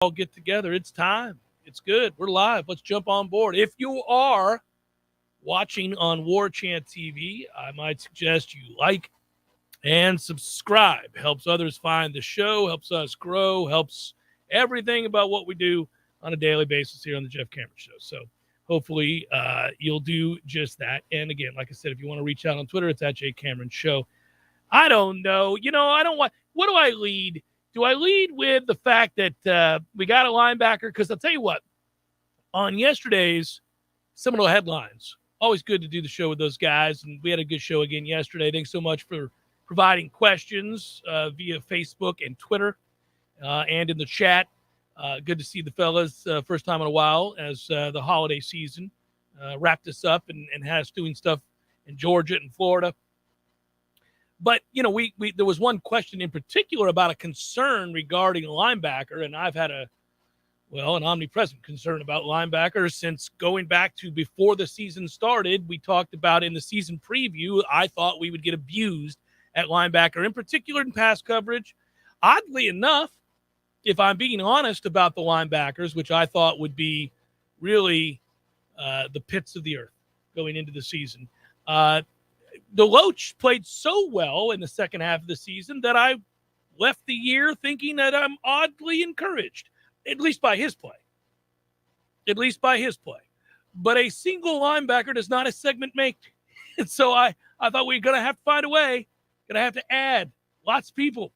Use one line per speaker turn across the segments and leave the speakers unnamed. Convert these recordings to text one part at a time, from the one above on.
all get together. It's time. It's good. We're live. Let's jump on board. If you are watching on Warchant TV, I might suggest you like and subscribe. Helps others find the show, helps us grow, helps everything about what we do on a daily basis here on the Jeff Cameron Show. So hopefully you'll do just that. And again, like I said, if you want to reach out on Twitter, it's at J Cameron Show. I don't know. I don't want. What do I lead? Do I lead with the fact that we got a linebacker? Because I'll tell you what, on yesterday's Seminole headlines, always good to do the show with those guys, and we had a good show again yesterday. Thanks so much for providing questions via Facebook and Twitter and in the chat. Good to see the fellas first time in a while as the holiday season wrapped us up and has us doing stuff in Georgia and Florida. But, we there was one question in particular about a concern regarding a linebacker, and I've had an omnipresent concern about linebackers since going back to before the season started. We talked about in the season preview, I thought we would get abused at linebacker, in particular in pass coverage. Oddly enough, if I'm being honest about the linebackers, which I thought would be really the pits of the earth going into the season, Deloach played so well in the second half of the season that I left the year thinking that I'm oddly encouraged, at least by his play. But a single linebacker does not a segment make. And so I thought we were going to have to find a way, going to have to add lots of people.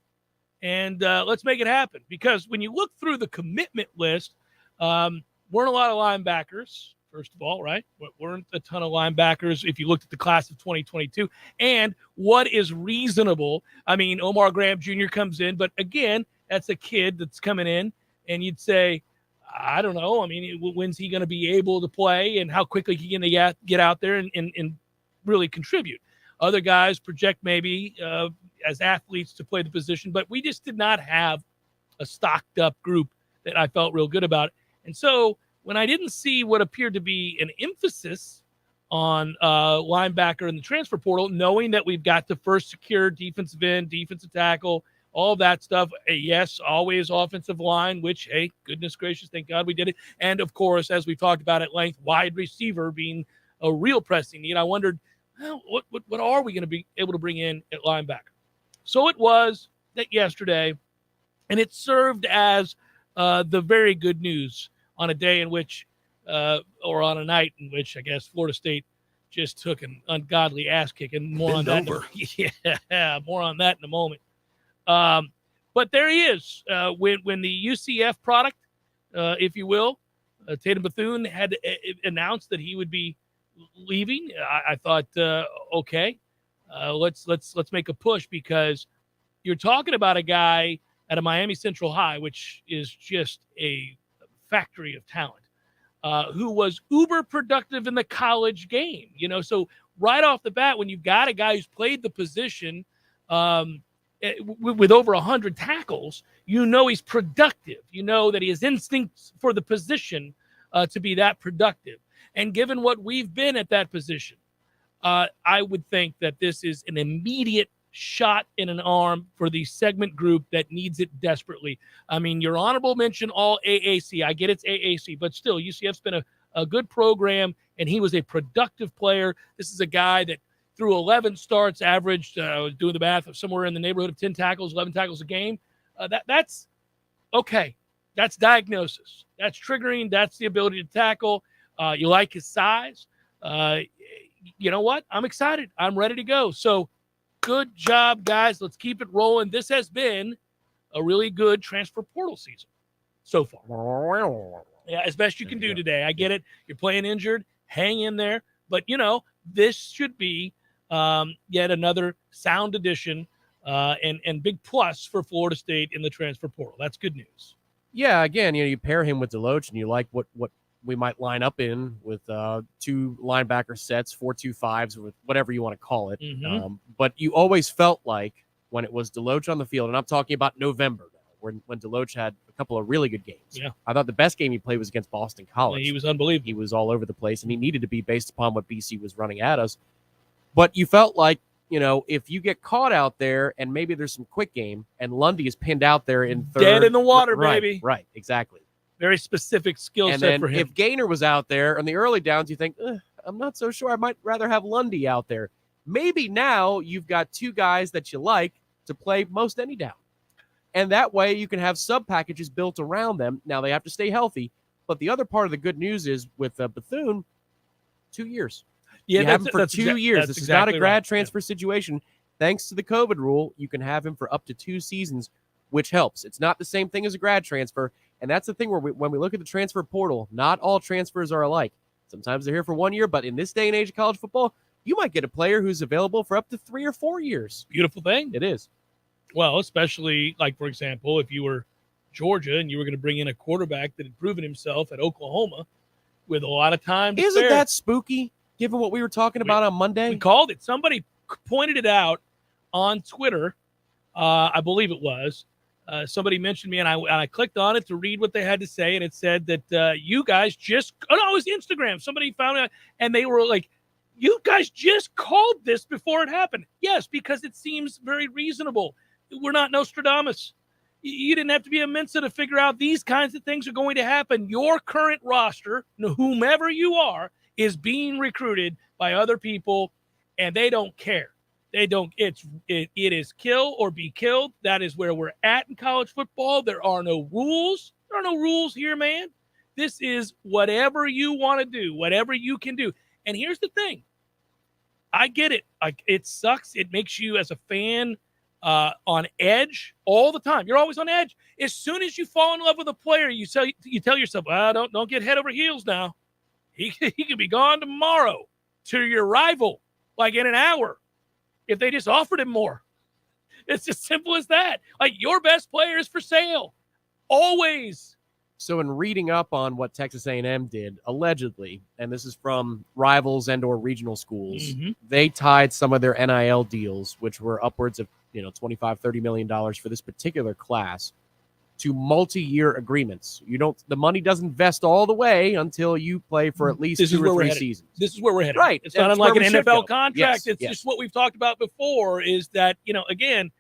And let's make it happen. Because when you look through the commitment list, weren't a lot of linebackers. First of all, right? Weren't a ton of linebackers if you looked at the class of 2022. And what is reasonable? I mean, Omar Graham Jr. comes in, but again, that's a kid that's coming in, and you'd say, I don't know. I mean, when's he going to be able to play, and how quickly he going to get out there and really contribute? Other guys project maybe as athletes to play the position, but we just did not have a stocked up group that I felt real good about. And so when I didn't see what appeared to be an emphasis on linebacker in the transfer portal, knowing that we've got the first secure defensive end, defensive tackle, all that stuff. Yes, always offensive line, which, hey, goodness gracious, thank God we did it. And, of course, as we talked about at length, wide receiver being a real pressing need. I wondered, well, what are we going to be able to bring in at linebacker? So it was that yesterday, and it served as the very good news on a day in which, or on a night in which, I guess, Florida State just took an ungodly ass kick, and more on that. More on that in a moment. But there he is. When the UCF product, if you will, Tatum Bethune had announced that he would be leaving. I thought, okay, let's make a push, because you're talking about a guy at a Miami Central High, which is just a factory of talent, who was uber productive in the college game. So right off the bat, when you've got a guy who's played the position with over 100 tackles, he's productive. That he has instincts for the position to be that productive. And given what we've been at that position, I would think that this is an immediate shot in an arm for the segment group that needs it desperately. I mean, your honorable mention, all AAC. I get it's AAC, but still, UCF's been a good program, and he was a productive player. This is a guy that through 11 starts averaged, doing the math, of somewhere in the neighborhood of 10 tackles, 11 tackles a game. That's okay. That's diagnosis. That's triggering. That's the ability to tackle. You like his size. You know what? I'm excited. I'm ready to go. So, good job, guys. Let's keep it rolling. This has been a really good transfer portal season so far. Yeah, as best you can do today. I get it. You're playing injured. Hang in there. But, this should be yet another sound addition and big plus for Florida State in the transfer portal. That's good news.
Yeah, again, you pair him with Deloach, and you like what we might line up in with two linebacker sets, 4-2-5s, or whatever you want to call it.
Mm-hmm.
But you always felt like when it was Deloach on the field, and I'm talking about November now, when Deloach had a couple of really good games.
Yeah.
I thought the best game he played was against Boston College.
Yeah, he was unbelievable.
He was all over the place, and he needed to be based upon what BC was running at us. But you felt like, if you get caught out there and maybe there's some quick game and Lundy is pinned out there in third.
Dead in the water,
right,
baby.
Right, exactly.
Very specific skill
And
set
then
for him.
if Gaynor was out there on the early downs, you think, I'm not so sure. I might rather have Lundy out there. Maybe now you've got two guys that you like to play most any down. And that way you can have sub packages built around them. Now they have to stay healthy. But the other part of the good news is with Bethune, 2 years.
Yeah,
you have him for 2 years. This is not a grad transfer situation. Thanks to the COVID rule, you can have him for up to 2 seasons, which helps. It's not the same thing as a grad transfer. And that's the thing where when we look at the transfer portal, not all transfers are alike. Sometimes they're here for 1 year, but in this day and age of college football, you might get a player who's available for up to 3 or 4 years.
Beautiful thing.
It is.
Well, especially, like, for example, if you were Georgia and you were going to bring in a quarterback that had proven himself at Oklahoma with a lot of time to
Isn't
spare.
that spooky, given what we were talking about on Monday?
We called it. Somebody pointed it out on Twitter, I believe it was. Somebody mentioned me, and I clicked on it to read what they had to say, and it said that you guys just – oh, no, it was Instagram. Somebody found it, and they were like, you guys just called this before it happened. Yes, because it seems very reasonable. We're not Nostradamus. You didn't have to be a Mensa to figure out these kinds of things are going to happen. Your current roster, whomever you are, is being recruited by other people, and they don't care. They don't. It is kill or be killed. That is where we're at in college football. There are no rules. There are no rules here, man. This is whatever you want to do, whatever you can do. And here's the thing. I get it. Like, it sucks. It makes you as a fan on edge all the time. You're always on edge. As soon as you fall in love with a player, you tell yourself, don't get head over heels now. He could be gone tomorrow to your rival, like in an hour, if they just offered him more. It's as simple as that. Like, your best player is for sale. Always.
So in reading up on what Texas A&M did, allegedly, and this is from rivals and or regional schools, they tied some of their NIL deals, which were upwards of $25, $30 million for this particular class, to multi-year agreements. The money doesn't vest all the way until you play for at least 2 or 3 seasons.
This is where we're headed.
Right.
It's not unlike an NFL contract.
Yes,
it's just what we've talked about before is that, again,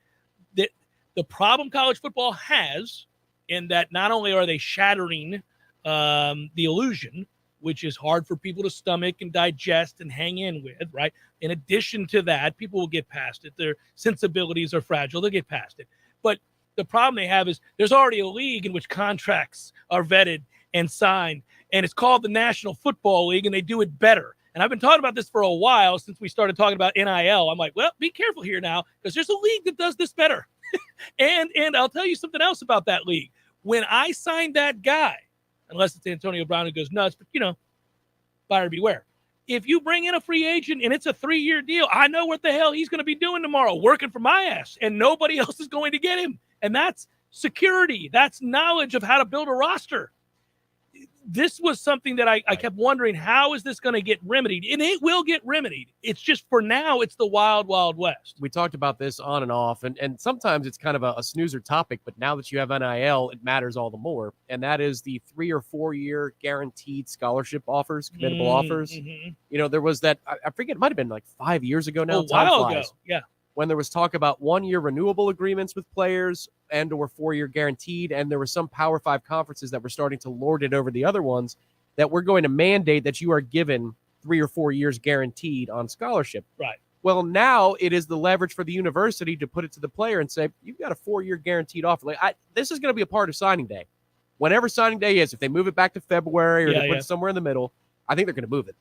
that the problem college football has in that not only are they shattering the illusion, which is hard for people to stomach and digest and hang in with, right? In addition to that, people will get past it. Their sensibilities are fragile. They'll get past it. But the problem they have is there's already a league in which contracts are vetted and signed, and it's called the National Football League, and they do it better. And I've been talking about this for a while since we started talking about NIL. I'm like, well, be careful here now because there's a league that does this better. and I'll tell you something else about that league. When I signed that guy, unless it's Antonio Brown who goes nuts, but, buyer beware. If you bring in a free agent and it's a 3-year deal, I know what the hell he's going to be doing tomorrow, working for my ass, and nobody else is going to get him. And that's security. That's knowledge of how to build a roster. This was something that I kept wondering, how is this going to get remedied? And it will get remedied. It's just for now, it's the wild, wild west.
We talked about this on and off, and sometimes it's kind of a snoozer topic, but now that you have NIL, it matters all the more. And that is the 3 or 4 year guaranteed scholarship offers, committable offers. There was that, I forget, it might have been like 5 years ago now.
A while ago, yeah.
When there was talk about 1 year renewable agreements with players and or 4 year guaranteed, and there were some Power 5 conferences that were starting to lord it over the other ones, that we're going to mandate that you are given 3 or 4 years guaranteed on scholarship.
Right.
Well, now it is the leverage for the university to put it to the player and say, you've got a 4 year guaranteed offer. This is going to be a part of signing day. Whenever signing day is, if they move it back to February or they put it somewhere in the middle, I think they're going to move it.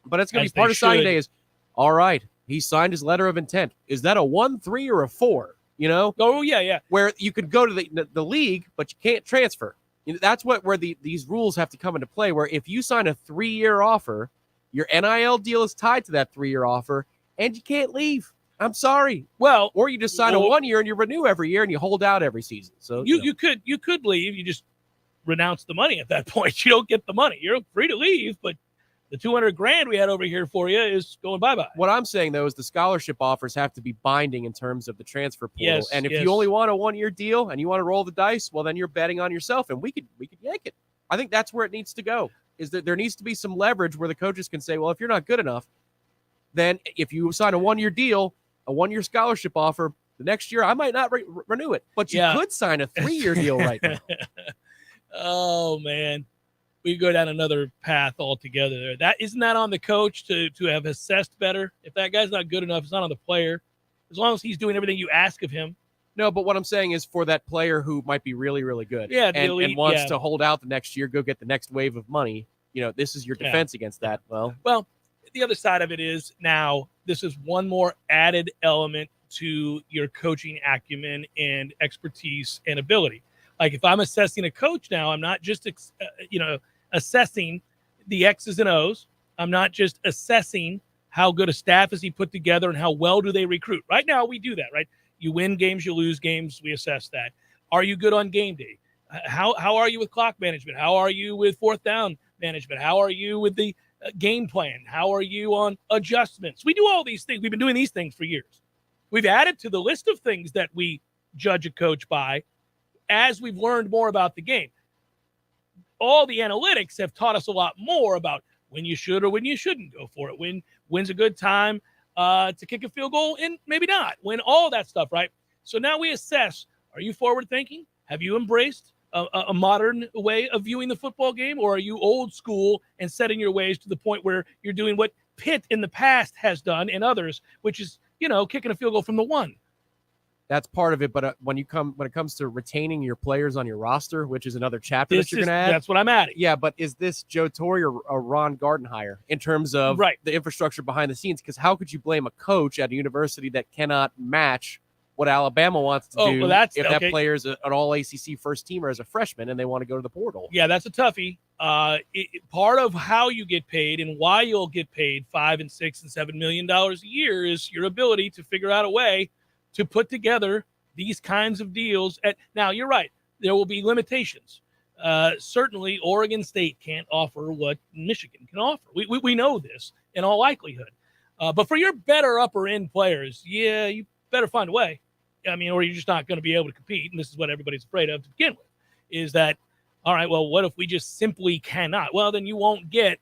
But it's going to be part of signing day is, all right, he signed his letter of intent. Is that a 1, 3, or a 4?
Oh, yeah.
Where you could go to the league, but you can't transfer. That's where these rules have to come into play, where if you sign a 3-year offer, your NIL deal is tied to that 3-year offer, and you can't leave. I'm sorry. Well, or you just sign a 1 year and you renew every year and you hold out every season. So
you could leave. You just renounce the money at that point. You don't get the money. You're free to leave, but the $200,000 we had over here for you is going bye-bye.
What I'm saying, though, is the scholarship offers have to be binding in terms of the transfer portal.
Yes,
and if you only want a 1 year deal and you want to roll the dice, well, then you're betting on yourself, and we could yank it. I think that's where it needs to go, is that there needs to be some leverage where the coaches can say, well, if you're not good enough, then if you sign a 1 year deal, a 1-year scholarship offer. The next year, I might not renew it, but you could sign a 3-year deal right now.
Oh, man. We go down another path altogether there. That isn't that on the coach to have assessed better? If that guy's not good enough, it's not on the player. As long as he's doing everything you ask of him.
No, but what I'm saying is for that player who might be really, really good
and
wants to hold out the next year, go get the next wave of money, this is your defense against that. Well,
the other side of it is now this is one more added element to your coaching acumen and expertise and ability. Like if I'm assessing a coach now, I'm not just, assessing the X's and O's. I'm not just assessing how good a staff is he put together and how well do they recruit. Right now we do that, right? You win games, you lose games. We assess that. Are you good on game day? How are you with clock management? How are you with fourth down management? How are you with the game plan? How are you on adjustments? We do all these things. We've been doing these things for years. We've added to the list of things that we judge a coach by as we've learned more about the game. All the analytics have taught us a lot more about when you should or when you shouldn't go for it. When's a good time to kick a field goal and maybe not. When all that stuff, right? So now we assess, are you forward thinking? Have you embraced a modern way of viewing the football game? Or are you old school and setting your ways to the point where you're doing what Pitt in the past has done and others, which is, kicking a field goal from the 1?
That's part of it, but when it comes to retaining your players on your roster, which is another chapter that you're going to add.
That's what I'm adding.
Yeah, but is this Joe Torre or Ron Gardenhire in terms of the infrastructure behind the scenes? Because how could you blame a coach at a university that cannot match what Alabama wants to do if that player is an all-ACC first teamer as a freshman and they want to go to the portal? Yeah,
that's a toughie. Part of how you get paid and why you'll get paid $5 and $6 and $7 million a year is your ability to figure out a way to put together these kinds of deals. Now, you're right. There will be limitations. Certainly, Oregon State can't offer what Michigan can offer. We know this in all likelihood. But for your better upper-end players, you better find a way. I mean, or you're just not going to be able to compete, and this is what everybody's afraid of to begin with, is that, all right, well, what if we just simply cannot? Well, then you won't get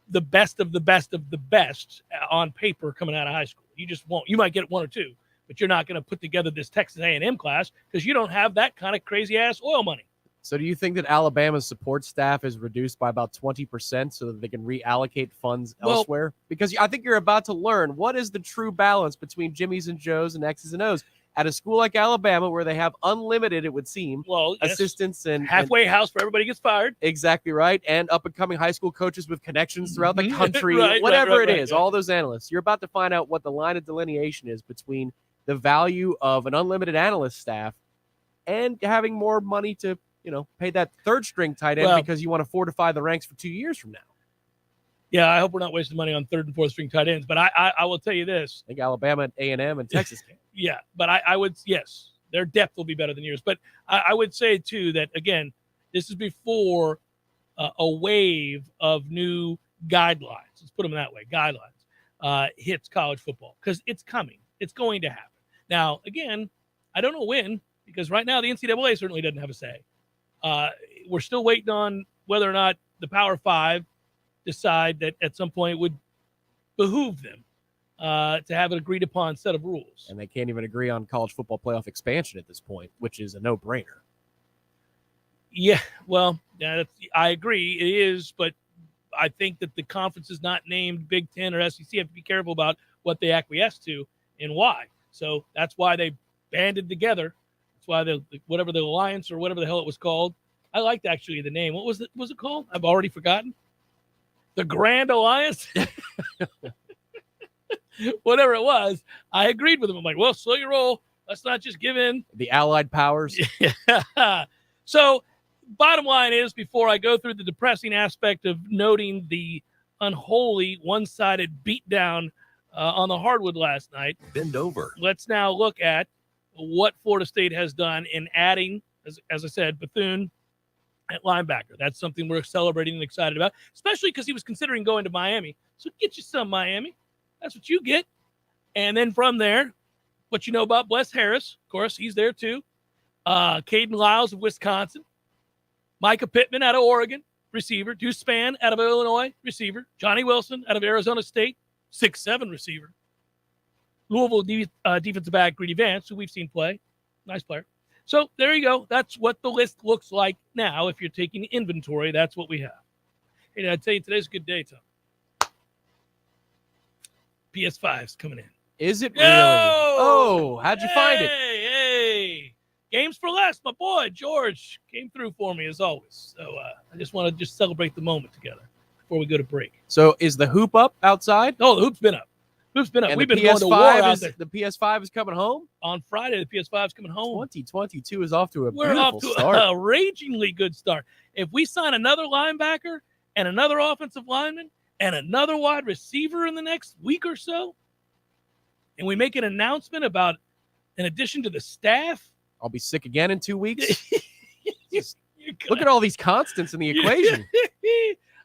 the best of the best of the best on paper coming out of high school. You just won't. You might get 1 or 2. But you're not going to put together this Texas A&M class because you don't have that kind of crazy-ass oil money.
So do you think that Alabama's support staff is reduced by about 20% so that they can reallocate funds elsewhere? Because I think you're about to learn what is the true balance between Jimmy's and Joe's and X's and O's at a school like Alabama where they have unlimited, it would seem, assistants and
halfway house for everybody gets fired.
Exactly right. And up-and-coming high school coaches with connections throughout the country, whatever it is, all those analysts. You're about to find out what the line of delineation is between the value of an unlimited analyst staff and having more money to, pay that third string tight end because you want to fortify the ranks for 2 years from now.
Yeah, I hope we're not wasting money on third and fourth string tight ends, but I will tell you this.
I think Alabama, A&M, and Texas can.
Yeah, but I would, yes, their depth will be better than yours. But I would say, too, that, again, this is before a wave of new guidelines. Let's put them that way, guidelines, hits college football because it's coming. It's going to happen. Now, again, I don't know when, because right now the NCAA certainly doesn't have a say. We're still waiting on whether or not the Power Five decide that at some point it would behoove them to have an agreed upon set of rules.
And they can't even agree on college football playoff expansion at this point, which is a no-brainer.
Yeah, well, I agree. It is, but I think that the conference is not named Big Ten or SEC. You have to be careful about what they acquiesce to and why. So that's why they banded together. That's why whatever the alliance or whatever the hell it was called. I liked actually the name. What was it called? I've already forgotten. The Grand Alliance. Whatever it was, I agreed with them. I'm like, well, slow your roll. Let's not just give in.
The Allied powers.
Yeah. So bottom line is, before I go through the depressing aspect of noting the unholy one-sided beatdown on the hardwood last night.
Bend over.
Let's now look at what Florida State has done in adding, as I said, Bethune at linebacker. That's something we're celebrating and excited about, especially because he was considering going to Miami. So get you some Miami. That's what you get. And then from there, what you know about Bless Harris. Of course, he's there too. Caden Lyles of Wisconsin. Micah Pittman out of Oregon, receiver. Deuce Spann out of Illinois, receiver. Johnny Wilson out of Arizona State. 6'7" receiver. Louisville defensive back Greedy Vance, who we've seen play. Nice player. So there you go. That's what the list looks like now. If you're taking inventory, that's what we have. And I tell you, today's a good day, Tom. PS5's coming in.
Is it really?
Oh,
how'd you find it?
Hey. Games for Less. My boy, George, came through for me as always. So I just want to celebrate the moment together before we go to break.
So is the hoop up outside?
Oh, the hoop's been up.
And
We've been going to war out there.
The PS5 is coming home?
On Friday, the PS5 is coming home.
2022 is off to a
We're
beautiful
off to
start.
a ragingly good start. If we sign another linebacker and another offensive lineman and another wide receiver in the next week or so, and we make an announcement about an addition to the staff,
I'll be sick again in 2 weeks. Look
at
at all these constants in the equation.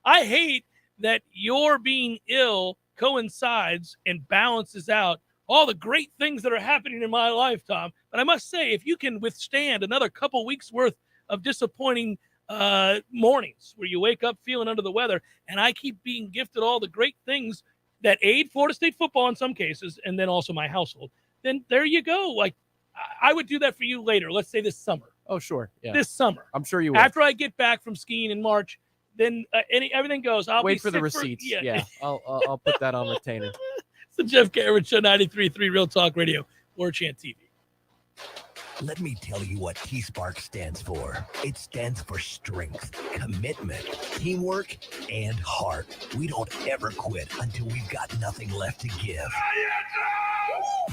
I hate that your being ill coincides and balances out all the great things that are happening in my life, Tom. But I must say, if you can withstand another couple weeks worth of disappointing mornings where you wake up feeling under the weather, and I keep being gifted all the great things that aid Florida State football in some cases, and then also my household, then there you go. Like, I would do that for you later. Let's say this summer.
Oh, sure. Yeah.
This summer.
I'm sure you will.
After I get back from skiing in March, then everything goes. I'll
wait
be
for the
sick
receipts.
yeah.
Yeah. I'll put that on retainer.
It's the Jeff Cameron Show, 93.3 Real Talk Radio, Warchant TV.
Let me tell you what T-Spark stands for. It stands for strength, commitment, teamwork, and heart. We don't ever quit until we've got nothing left to give.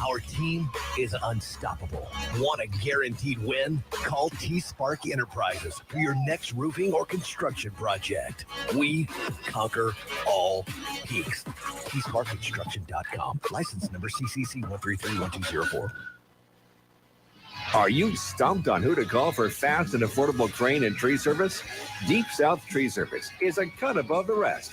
Our team is unstoppable. Want a guaranteed win? Call T-Spark Enterprises for your next roofing or construction project. We conquer all peaks. TSparkConstruction.com. License number CCC 1331204.
Are you stumped on who to call for fast and affordable crane and tree service? Deep South Tree Service is a cut above the rest.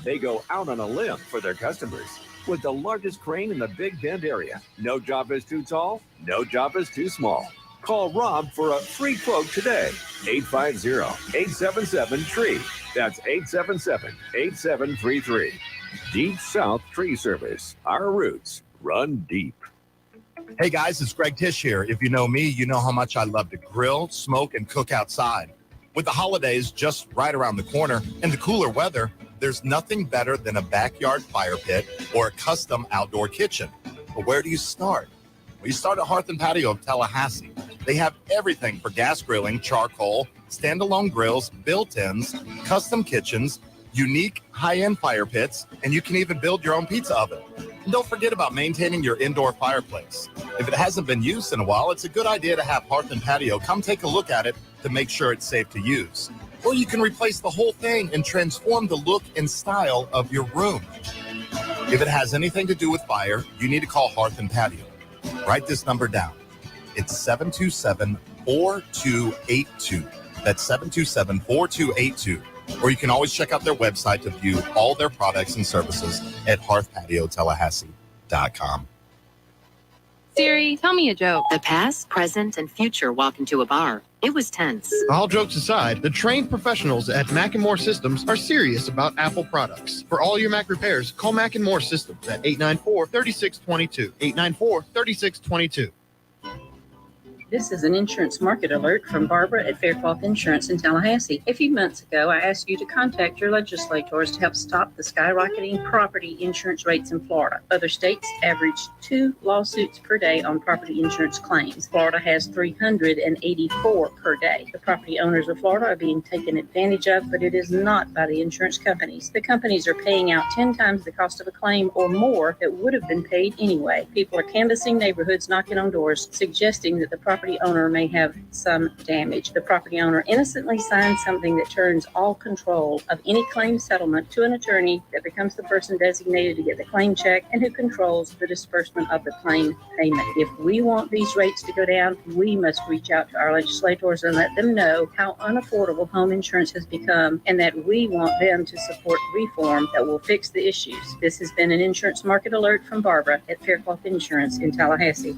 They go out on a limb for their customers. With the largest crane in the Big Bend area. No job is too tall, no job is too small. Call Rob for a free quote today. 850-877-TREE. That's 877-8733. Deep South Tree Service. Our roots run deep.
Hey guys, it's Greg Tish here. If you know me, you know how much I love to grill, smoke, and cook outside. With the holidays just right around the corner and the cooler weather, there's nothing better than a backyard fire pit or a custom outdoor kitchen. But where do you start? Well, you start at Hearth and Patio of Tallahassee. They have everything for gas grilling, charcoal, standalone grills, built-ins, custom kitchens, unique high-end fire pits, and you can even build your own pizza oven. And don't forget about maintaining your indoor fireplace. If it hasn't been used in a while, it's a good idea to have Hearth and Patio come take a look at it to make sure it's safe to use. Or you can replace the whole thing and transform the look and style of your room. If it has anything to do with fire, you need to call Hearth and Patio. Write this number down. It's 727-4282. That's 727-4282. Or you can always check out their website to view all their products and services at hearthpatiotallahassee.com.
Siri, tell me a joke. The past, present, and future walk into a bar. It was tense.
All jokes aside, the trained professionals at Mac & More Systems are serious about Apple products. For all your Mac repairs, call Mac & More Systems at 894-3622. 894-3622.
This is an insurance market alert from Barbara at Faircloth Insurance in Tallahassee. A few months ago, I asked you to contact your legislators to help stop the skyrocketing property insurance rates in Florida. Other states average 2 lawsuits per day on property insurance claims. Florida has 384 per day. The property owners of Florida are being taken advantage of, but it is not by the insurance companies. The companies are paying out 10 times the cost of a claim or more that would have been paid anyway. People are canvassing neighborhoods, knocking on doors, suggesting that the property owner may have some damage. The property owner innocently signs something that turns all control of any claim settlement to an attorney that becomes the person designated to get the claim check and who controls the disbursement of the claim payment. If we want these rates to go down, we must reach out to our legislators and let them know how unaffordable home insurance has become and that we want them to support reform that will fix the issues. This has been an insurance market alert from Barbara at Faircloth Insurance in Tallahassee.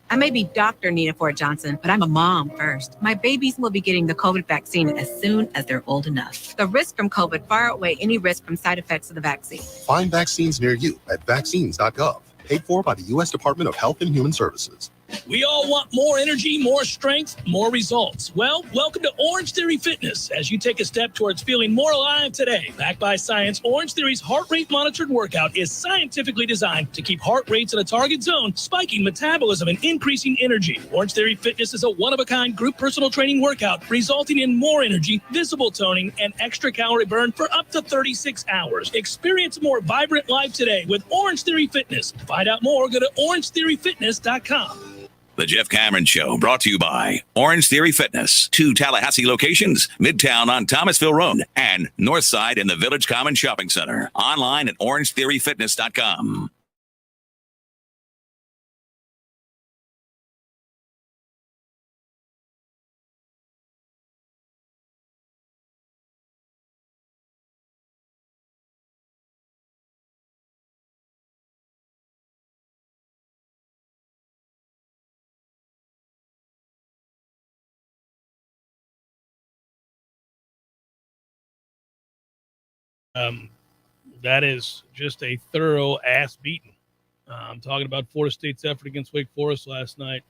I may be Dr. Nina Ford Johnson, but I'm a mom first. My babies will be getting the COVID vaccine as soon as they're old enough. The risk from COVID far outweigh any risk from side effects of the vaccine.
Find vaccines near you at vaccines.gov.
Paid for by the U.S. Department of Health and Human Services.
We all want more energy, more strength, more results. Well, welcome to Orange Theory Fitness as you take a step towards feeling more alive today. Backed by science, Orange Theory's heart rate monitored workout is scientifically designed to keep heart rates in a target zone, spiking metabolism and increasing energy. Orange Theory Fitness is a one-of-a-kind group personal training workout resulting in more energy, visible toning, and extra calorie burn for up to 36 hours. Experience a more vibrant life today with Orange Theory Fitness. To find out more, go to orangetheoryfitness.com.
The Jeff Cameron Show, brought to you by Orange Theory Fitness. 2 Tallahassee locations, Midtown on Thomasville Road and Northside in the Village Common Shopping Center. Online at orangetheoryfitness.com.
That is just a thorough ass beating. I'm talking about Florida State's effort against Wake Forest last night.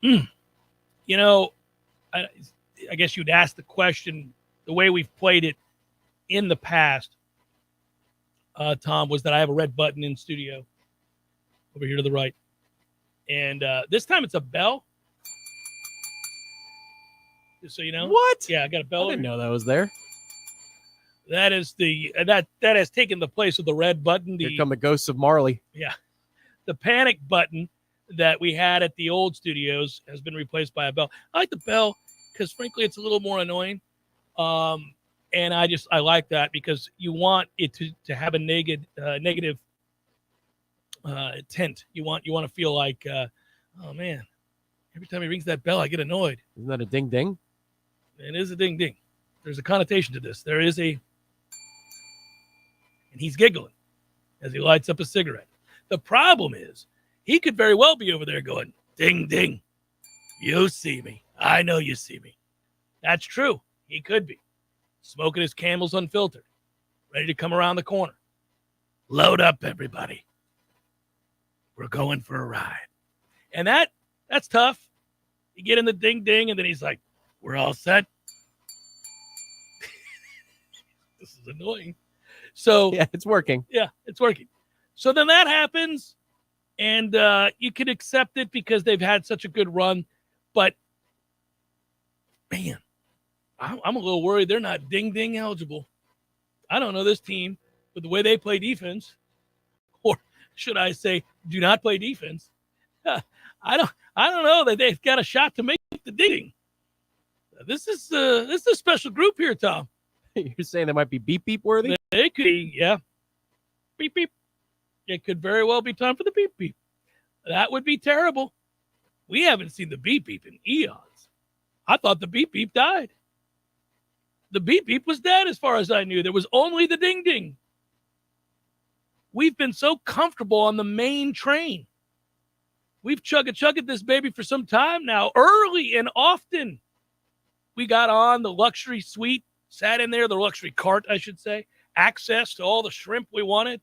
You know, I guess you'd ask the question, the way we've played it in the past, Tom, was that I have a red button in studio over here to the right. And this time it's a bell. Just so you know.
What?
Yeah, I got a bell.
I didn't know that was there.
That is that has taken the place of the red button.
Here come the ghosts of Marley.
Yeah. The panic button that we had at the old studios has been replaced by a bell. I like the bell because, frankly, it's a little more annoying. And I like that because you want it to have a negative tint. You want to feel like, oh, man, every time he rings that bell, I get annoyed.
Isn't that a ding ding?
It is a ding ding. There's a connotation to this. There is and he's giggling as he lights up a cigarette. The problem is he could very well be over there going, ding, ding. You see me. I know you see me. That's true. He could be smoking his Camels Unfiltered, ready to come around the corner. Load up, everybody. We're going for a ride. And that's tough. You get in the ding, ding, and then he's like, we're all set. This is annoying. So
yeah, it's working.
Yeah, it's working. So then that happens, and you can accept it because they've had such a good run. But man, I'm a little worried they're not ding-ding eligible. I don't know this team, but the way they play defense, or should I say, do not play defense. I don't know that they've got a shot to make the ding. This is a special group here, Tom.
You're saying they might be beep beep worthy?
They could be, yeah. Beep beep. It could very well be time for the beep beep. That would be terrible. We haven't seen the beep beep in eons. I thought the beep beep died. The beep beep was dead as far as I knew. There was only the ding ding. We've been so comfortable on the main train. We've chugga-chugged this baby for some time now, early and often. We got on the luxury suite, sat in there, the luxury cart, I should say, access to all the shrimp we wanted,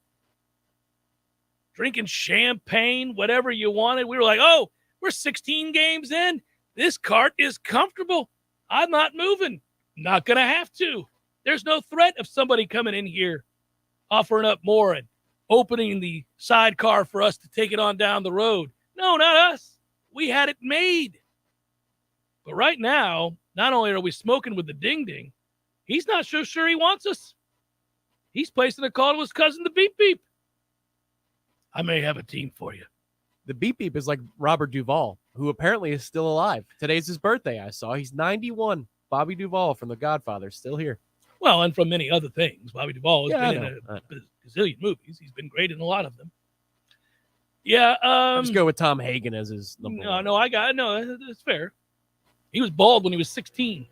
drinking champagne, whatever you wanted. We were like, oh, we're 16 games in. This cart is comfortable. I'm not moving. Not going to have to. There's no threat of somebody coming in here, offering up more and opening the sidecar for us to take it on down the road. No, not us. We had it made. But right now, not only are we smoking with the ding-ding, he's not so sure he wants us. He's placing a call to his cousin, the Beep Beep. I may have a team for you.
The Beep Beep is like Robert Duvall, who apparently is still alive. Today's his birthday, I saw. He's 91. Bobby Duvall from The Godfather, still here.
Well, and from many other things. Bobby Duvall has been in a gazillion movies. He's been great in a lot of them. Yeah.
Let's go with Tom Hagen as his number one.
No, that's fair. He was bald when he was 16.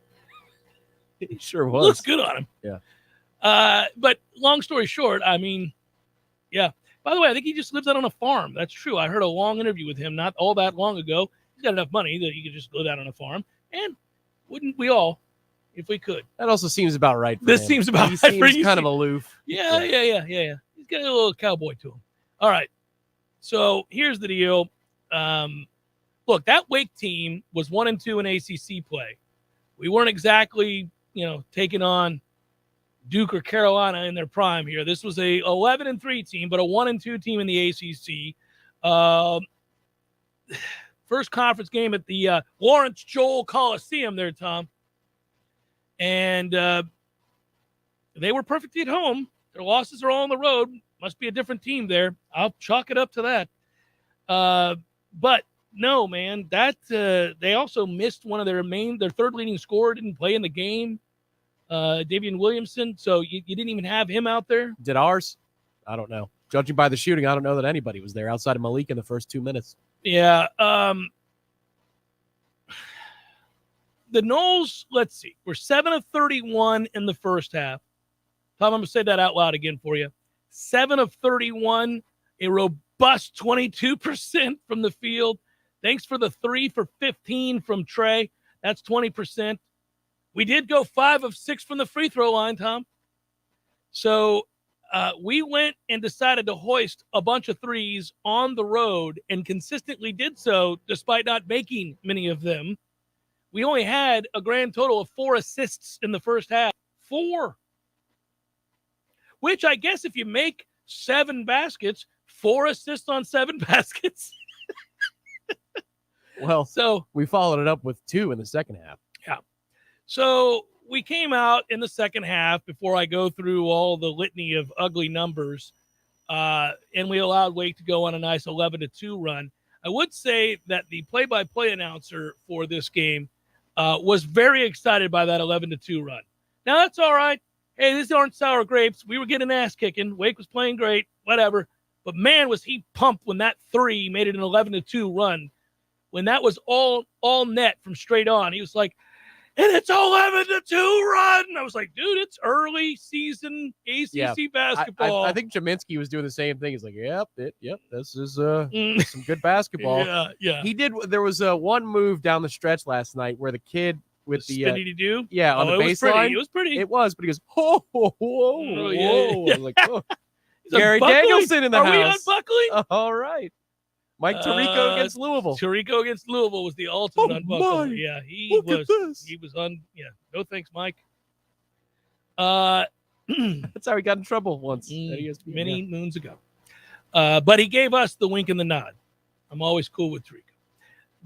He sure was.
Looks good on him.
Yeah.
But long story short, I mean, yeah. By the way, I think he just lives out on a farm. That's true. I heard a long interview with him not all that long ago. He's got enough money that he could just live out on a farm. And wouldn't we all, if we could?
That also seems about right for
this
him.
Seems about
he
right
seems
for you.
kind of aloof.
Yeah. He's got a little cowboy to him. All right. So here's the deal. Look, that Wake team was 1-2 in ACC play. We weren't exactly, taking on Duke or Carolina in their prime here. This was a 11-3 team, but a 1-2 team in the ACC. First conference game at the Lawrence Joel Coliseum there, Tom. And they were perfectly at home. Their losses are all on the road. Must be a different team there. I'll chalk it up to that. But no, man, that they also missed one of their third leading scorer, didn't play in the game. Davian Williamson. So you didn't even have him out there.
Did ours? I don't know. Judging by the shooting, I don't know that anybody was there outside of Malik in the first 2 minutes.
Yeah. The Noles, let's see, we're 7 of 31 in the first half. Tom, I'm going to say that out loud again for you. 7 of 31, a robust 22% from the field. Thanks for the 3 for 15 from Trey. That's 20%. We did go 5 of 6 from the free throw line, Tom. So we went and decided to hoist a bunch of threes on the road and consistently did so despite not making many of them. We only had a grand total of 4 assists in the first half. 4. Which I guess if you make 7 baskets, 4 assists on 7 baskets.
Well,
so
we followed it up with 2 in the second half.
Yeah. So we came out in the second half before I go through all the litany of ugly numbers, and we allowed Wake to go on a nice 11-2 run. I would say that the play-by-play announcer for this game was very excited by that 11-2 run. Now, that's all right. Hey, these aren't sour grapes. We were getting ass kicking. Wake was playing great, whatever. But, man, was he pumped when that 3 made it an 11-2 run. When that was all net from straight on, he was like, and it's 11-2 run. I was like, dude, it's early season ACC basketball.
I think Jaminski was doing the same thing. He's like, yep, this is some good basketball.
Yeah.
He did. There was one move down the stretch last night where the kid with the
spinny-doo?
On the baseline.
It was pretty.
It was, but he goes, whoa.
Yeah.
I was like, oh. Gary Danielson in the house.
Are we unbuckling?
All right. Mike Tirico against Louisville.
Tirico against Louisville was the ultimate unbuckler. Yeah, he was on. Yeah, no thanks, Mike.
That's how he got in trouble once.
Many moons ago. But he gave us the wink and the nod. I'm always cool with Tirico.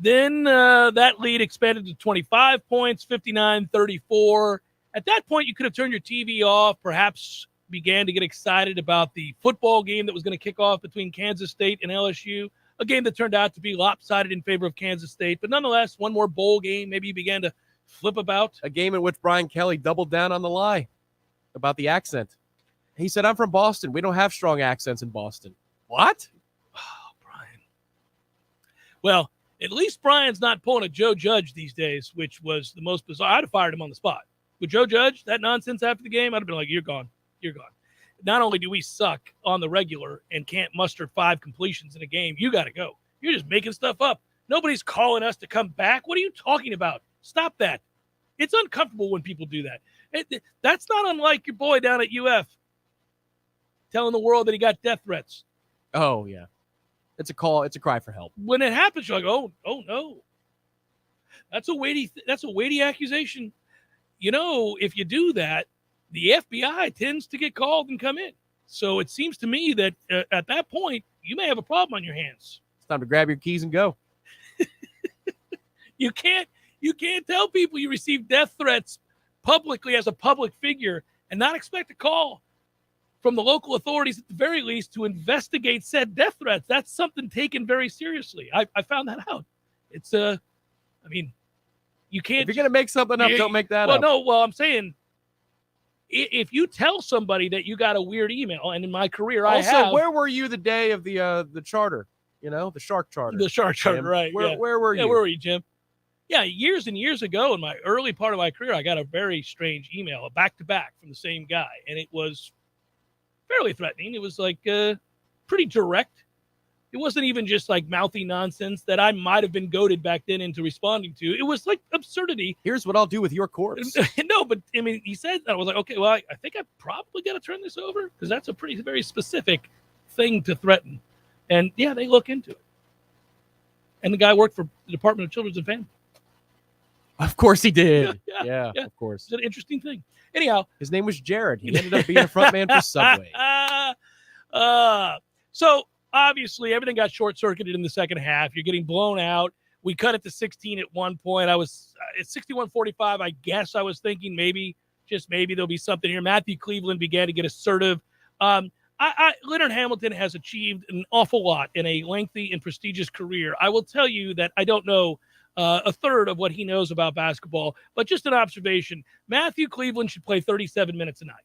Then that lead expanded to 25 points, 59-34. At that point, you could have turned your TV off, perhaps began to get excited about the football game that was going to kick off between Kansas State and LSU. A game that turned out to be lopsided in favor of Kansas State. But nonetheless, one more bowl game. Maybe you began to flip about.
A game in which Brian Kelly doubled down on the lie about the accent. He said, I'm from Boston. We don't have strong accents in Boston. What?
Oh, Brian. Well, at least Brian's not pulling a Joe Judge these days, which was the most bizarre. I'd have fired him on the spot. With Joe Judge, that nonsense after the game, I'd have been like, you're gone. You're gone. Not only do we suck on the regular and can't muster 5 completions in a game, you got to go. You're just making stuff up. Nobody's calling us to come back. What are you talking about? Stop that. It's uncomfortable when people do that. That's not unlike your boy down at UF telling the world that he got death threats.
Oh, yeah. It's a call. It's a cry for help.
When it happens, you're like, oh no. That's a weighty accusation. If you do that, the FBI tends to get called and come in. So it seems to me that at that point, you may have a problem on your hands.
It's time to grab your keys and go.
You can't tell people you receive death threats publicly as a public figure and not expect a call from the local authorities at the very least to investigate said death threats. That's something taken very seriously. I found that out. It's you can't.
If you're going to make something up, don't make that up.
Well, I'm saying, if you tell somebody that you got a weird email, and in my career I have.
Also, where were you the day of the charter? The shark charter.
The shark charter, right.
Where were you?
Yeah, where were you, Jim? Yeah, years and years ago in my early part of my career, I got a very strange email, a back-to-back from the same guy, and it was fairly threatening. It was like pretty direct. It wasn't even just like mouthy nonsense that I might have been goaded back then into responding to. It was like absurdity.
Here's what I'll do with your corpse.
No, but he said that. I was like, okay, well, I think I probably got to turn this over because that's a very specific thing to threaten. And, yeah, they look into it. And the guy worked for the Department of Children's and Family.
Of course he did.
Yeah.
Of course.
It's an interesting thing. Anyhow.
His name was Jared. He ended up being a front man for Subway.
So, obviously, everything got short-circuited in the second half. You're getting blown out. We cut it to 16 at one point. I was at 61-45. I guess I was thinking maybe, just maybe, there'll be something here. Matthew Cleveland began to get assertive. Leonard Hamilton has achieved an awful lot in a lengthy and prestigious career. I will tell you that I don't know a third of what he knows about basketball, but just an observation. Matthew Cleveland should play 37 minutes a night.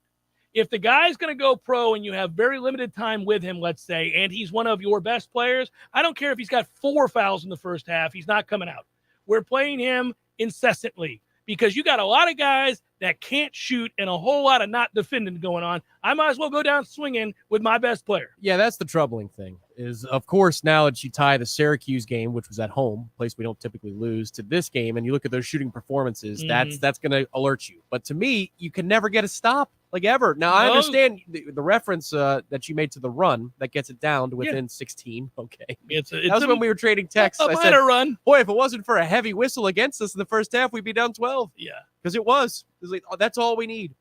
If the guy's going to go pro and you have very limited time with him, let's say, and he's one of your best players, I don't care if he's got 4 fouls in the first half. He's not coming out. We're playing him incessantly because you got a lot of guys that can't shoot and a whole lot of not defending going on. I might as well go down swinging with my best player.
Yeah, that's the troubling thing is, of course, now that you tie the Syracuse game, which was at home, a place we don't typically lose, to this game, and you look at those shooting performances, that's going to alert you. But to me, you can never get a stop, like ever. Now, I understand the reference that you made to the run that gets it down to within 16. Okay. That was when we were trading texts.
I said, run.
Boy, if it wasn't for a heavy whistle against us in the first half, we'd be down 12.
Yeah.
Because it was. It was like, oh, that's all we need.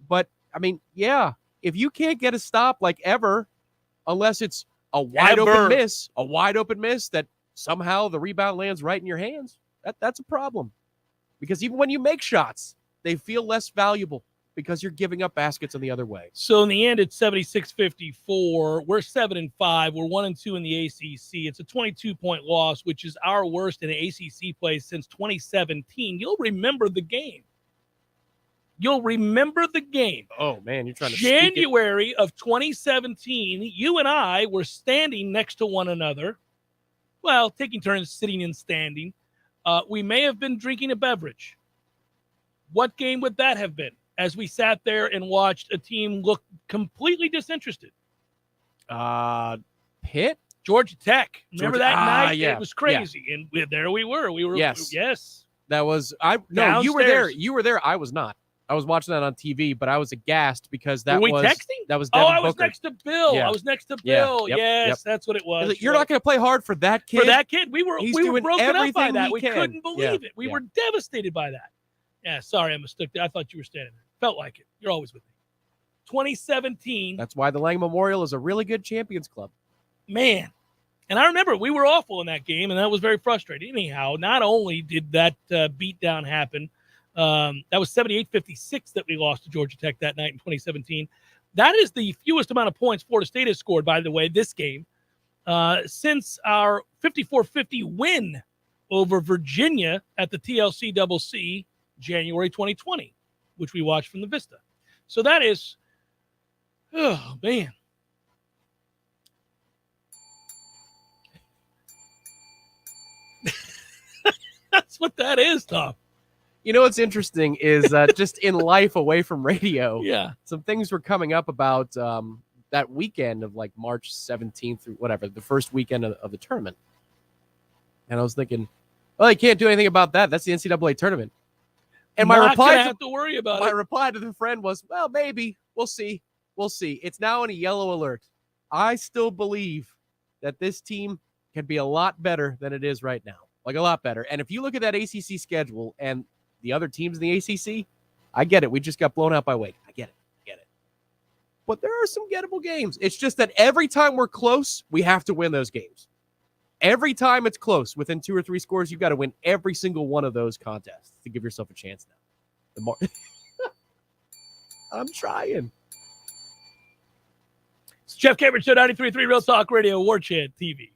But, I mean, yeah, if you can't get a stop like ever, unless it's a wide open miss that somehow the rebound lands right in your hands, that's a problem. Because even when you make shots, they feel less valuable because you're giving up baskets on the other way.
So in the end, it's 76-54. We're 7-5. We're 1-2 in the ACC. It's a 22-point loss, which is our worst in an ACC play since 2017. You'll remember the game.
Oh, man, you're trying to
January of 2017, you and I were standing next to one another. Well, taking turns sitting and standing. We may have been drinking a beverage. What game would that have been as we sat there and watched a team look completely disinterested?
Pitt?
Georgia Tech. Remember that night?
Yeah.
It was crazy. Yeah. And there we were. Yes.
That was
Downstairs.
You were there. You were there. I was not. I was watching that on TV, but I was aghast because that
were we
was
texting?
That was Devin
I was
Booker.
next to Bill.
Yeah.
I was next to Bill.
Yep.
Yes, that's what it was.
Like, you're not going to play hard for that kid.
For that kid, we were broken up by that. We
can.
couldn't believe it. We were devastated by that. Yeah, sorry, I mistook that. I thought you were standing there. Felt like it. You're always with me. 2017.
That's why the Lang Memorial is a really good Champions Club.
Man. And I remember we were awful in that game, and that was very frustrating. Anyhow, not only did that beatdown happen, that was 78-56 that we lost to Georgia Tech that night in 2017. That is the fewest amount of points Florida State has scored, by the way, this game, since our 54-50 win over Virginia at the TLC CC January 2020, which we watched from the Vista. So that is, oh, man. That's what that is, Tom.
You know what's interesting is just in life away from radio, some things were coming up about that weekend of like March 17th through whatever, the first weekend of the tournament. And I was thinking, well, you can't do anything about that. That's the NCAA tournament. And my reply to the friend was, well, maybe. We'll see. It's now in a yellow alert. I still believe that this team can be a lot better than it is right now. Like a lot better. And if you look at that ACC schedule and the other teams in the ACC, I get it. We just got blown out by Wake. I get it. But there are some gettable games. It's just that every time we're close, we have to win those games. Every time it's close, within 2 or 3 scores, you've got to win every single one of those contests to give yourself a chance now. I'm trying.
It's Jeff Cameron Show, 93.3 Real Talk Radio, Warchant TV.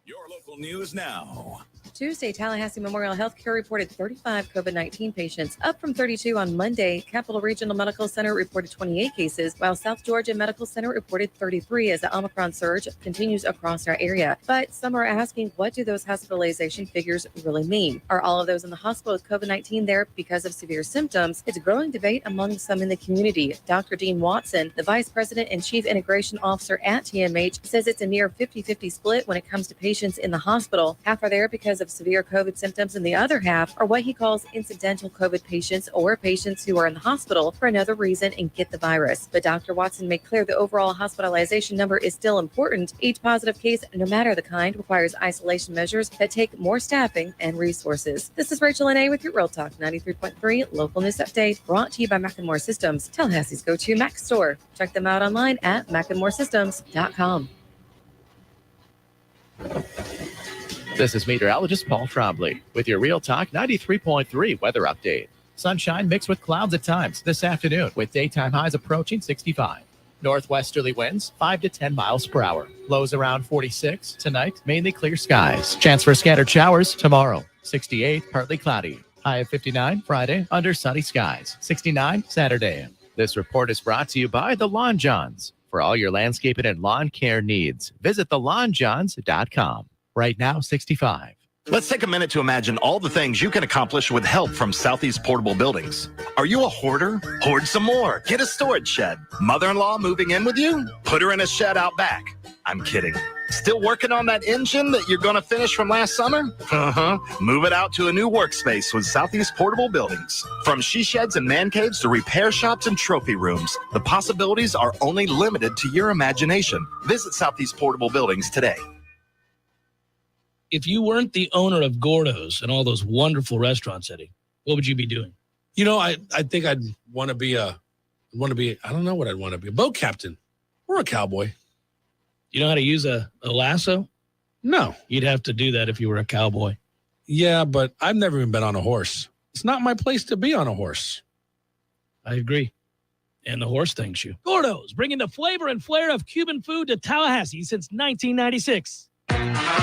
Your local news now.
Tuesday, Tallahassee Memorial Healthcare reported 35 COVID-19 patients, up from 32 on Monday. Capital Regional Medical Center reported 28 cases, while South Georgia Medical Center reported 33 as the Omicron surge continues across our area. But some are asking, what do those hospitalization figures really mean? Are all of those in the hospital with COVID-19 there because of severe symptoms? It's a growing debate among some in the community. Dr. Dean Watson, the Vice President and Chief Integration Officer at TMH, says it's a near 50-50 split when it comes to patients in the hospital. Half are there because of of severe COVID symptoms, and the other half are what he calls incidental COVID patients or patients who are in the hospital for another reason and get the virus. But Dr. Watson made clear the overall hospitalization number is still important. Each positive case, no matter the kind, requires isolation measures that take more staffing and resources. This is Rachel N.A. with your Real Talk 93.3 Local News Update, brought to you by Macklemore Systems, Tallahassee's go-to Mac store. Check them out online at macklemoresystems.com.
This is meteorologist Paul Trombley with your Real Talk 93.3 weather update. Sunshine mixed with clouds at times this afternoon with daytime highs approaching 65. Northwesterly winds 5 to 10 miles per hour. Lows around 46. Tonight, mainly clear skies. Chance for scattered showers tomorrow. 68, partly cloudy. High of 59 Friday, under sunny skies. 69 Saturday. This report is brought to you by the Lawn Johns. For all your landscaping and lawn care needs, visit thelawnjohns.com. Right now, 65.
Let's take a minute to imagine all the things you can accomplish with help from Southeast Portable Buildings. Are you a hoarder? Hoard some more. Get a storage shed. Mother-in-law moving in with you? Put her in a shed out back. I'm kidding. Still working on that engine that you're going to finish from last summer? Move it out to a new workspace with Southeast Portable Buildings. From she sheds and man caves to repair shops and trophy rooms, the possibilities are only limited to your imagination. Visit Southeast Portable Buildings today.
If you weren't the owner of Gordo's and all those wonderful restaurants, Eddie, what would you be doing?
You know, I think I'd want to be I don't know what I'd want to be, a boat captain or a cowboy.
You know how to use a lasso?
No.
You'd have to do that if you were a cowboy.
Yeah, but I've never even been on a horse. It's not my place to be on a horse.
I agree. And the horse thanks you. Gordo's, bringing the flavor and flair of Cuban food to Tallahassee since 1996.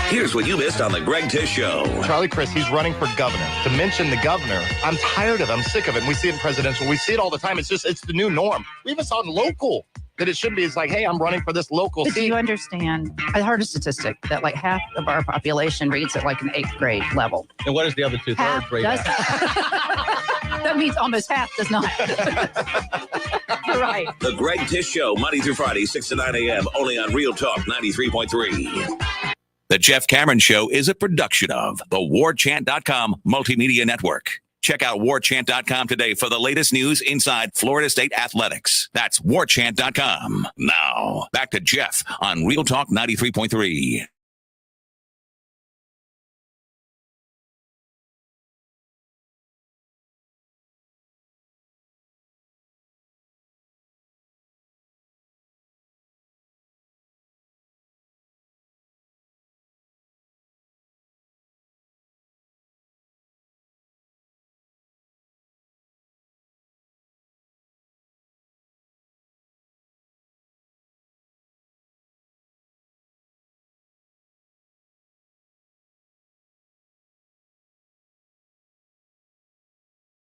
Here's what you missed on the Greg Tish Show.
Charlie Crist, he's running for governor. To mention the governor, I'm tired of it. I'm sick of it. And we see it in presidential. We see it all the time. It's the new norm. We even saw it in local. That it should be. It's like, hey, I'm running for this local
seat.
Do
you understand? I heard a statistic that like half of our population reads at like an 8th grade level.
And what is the other 2/3 rate at?
That means almost half does not. You're right.
The Greg Tish Show, Monday through Friday, 6 to 9 a.m., only on Real Talk 93.3. The Jeff Cameron Show is a production of the Warchant.com Multimedia Network. Check out Warchant.com today for the latest news inside Florida State athletics. That's Warchant.com. Now, back to Jeff on Real Talk 93.3.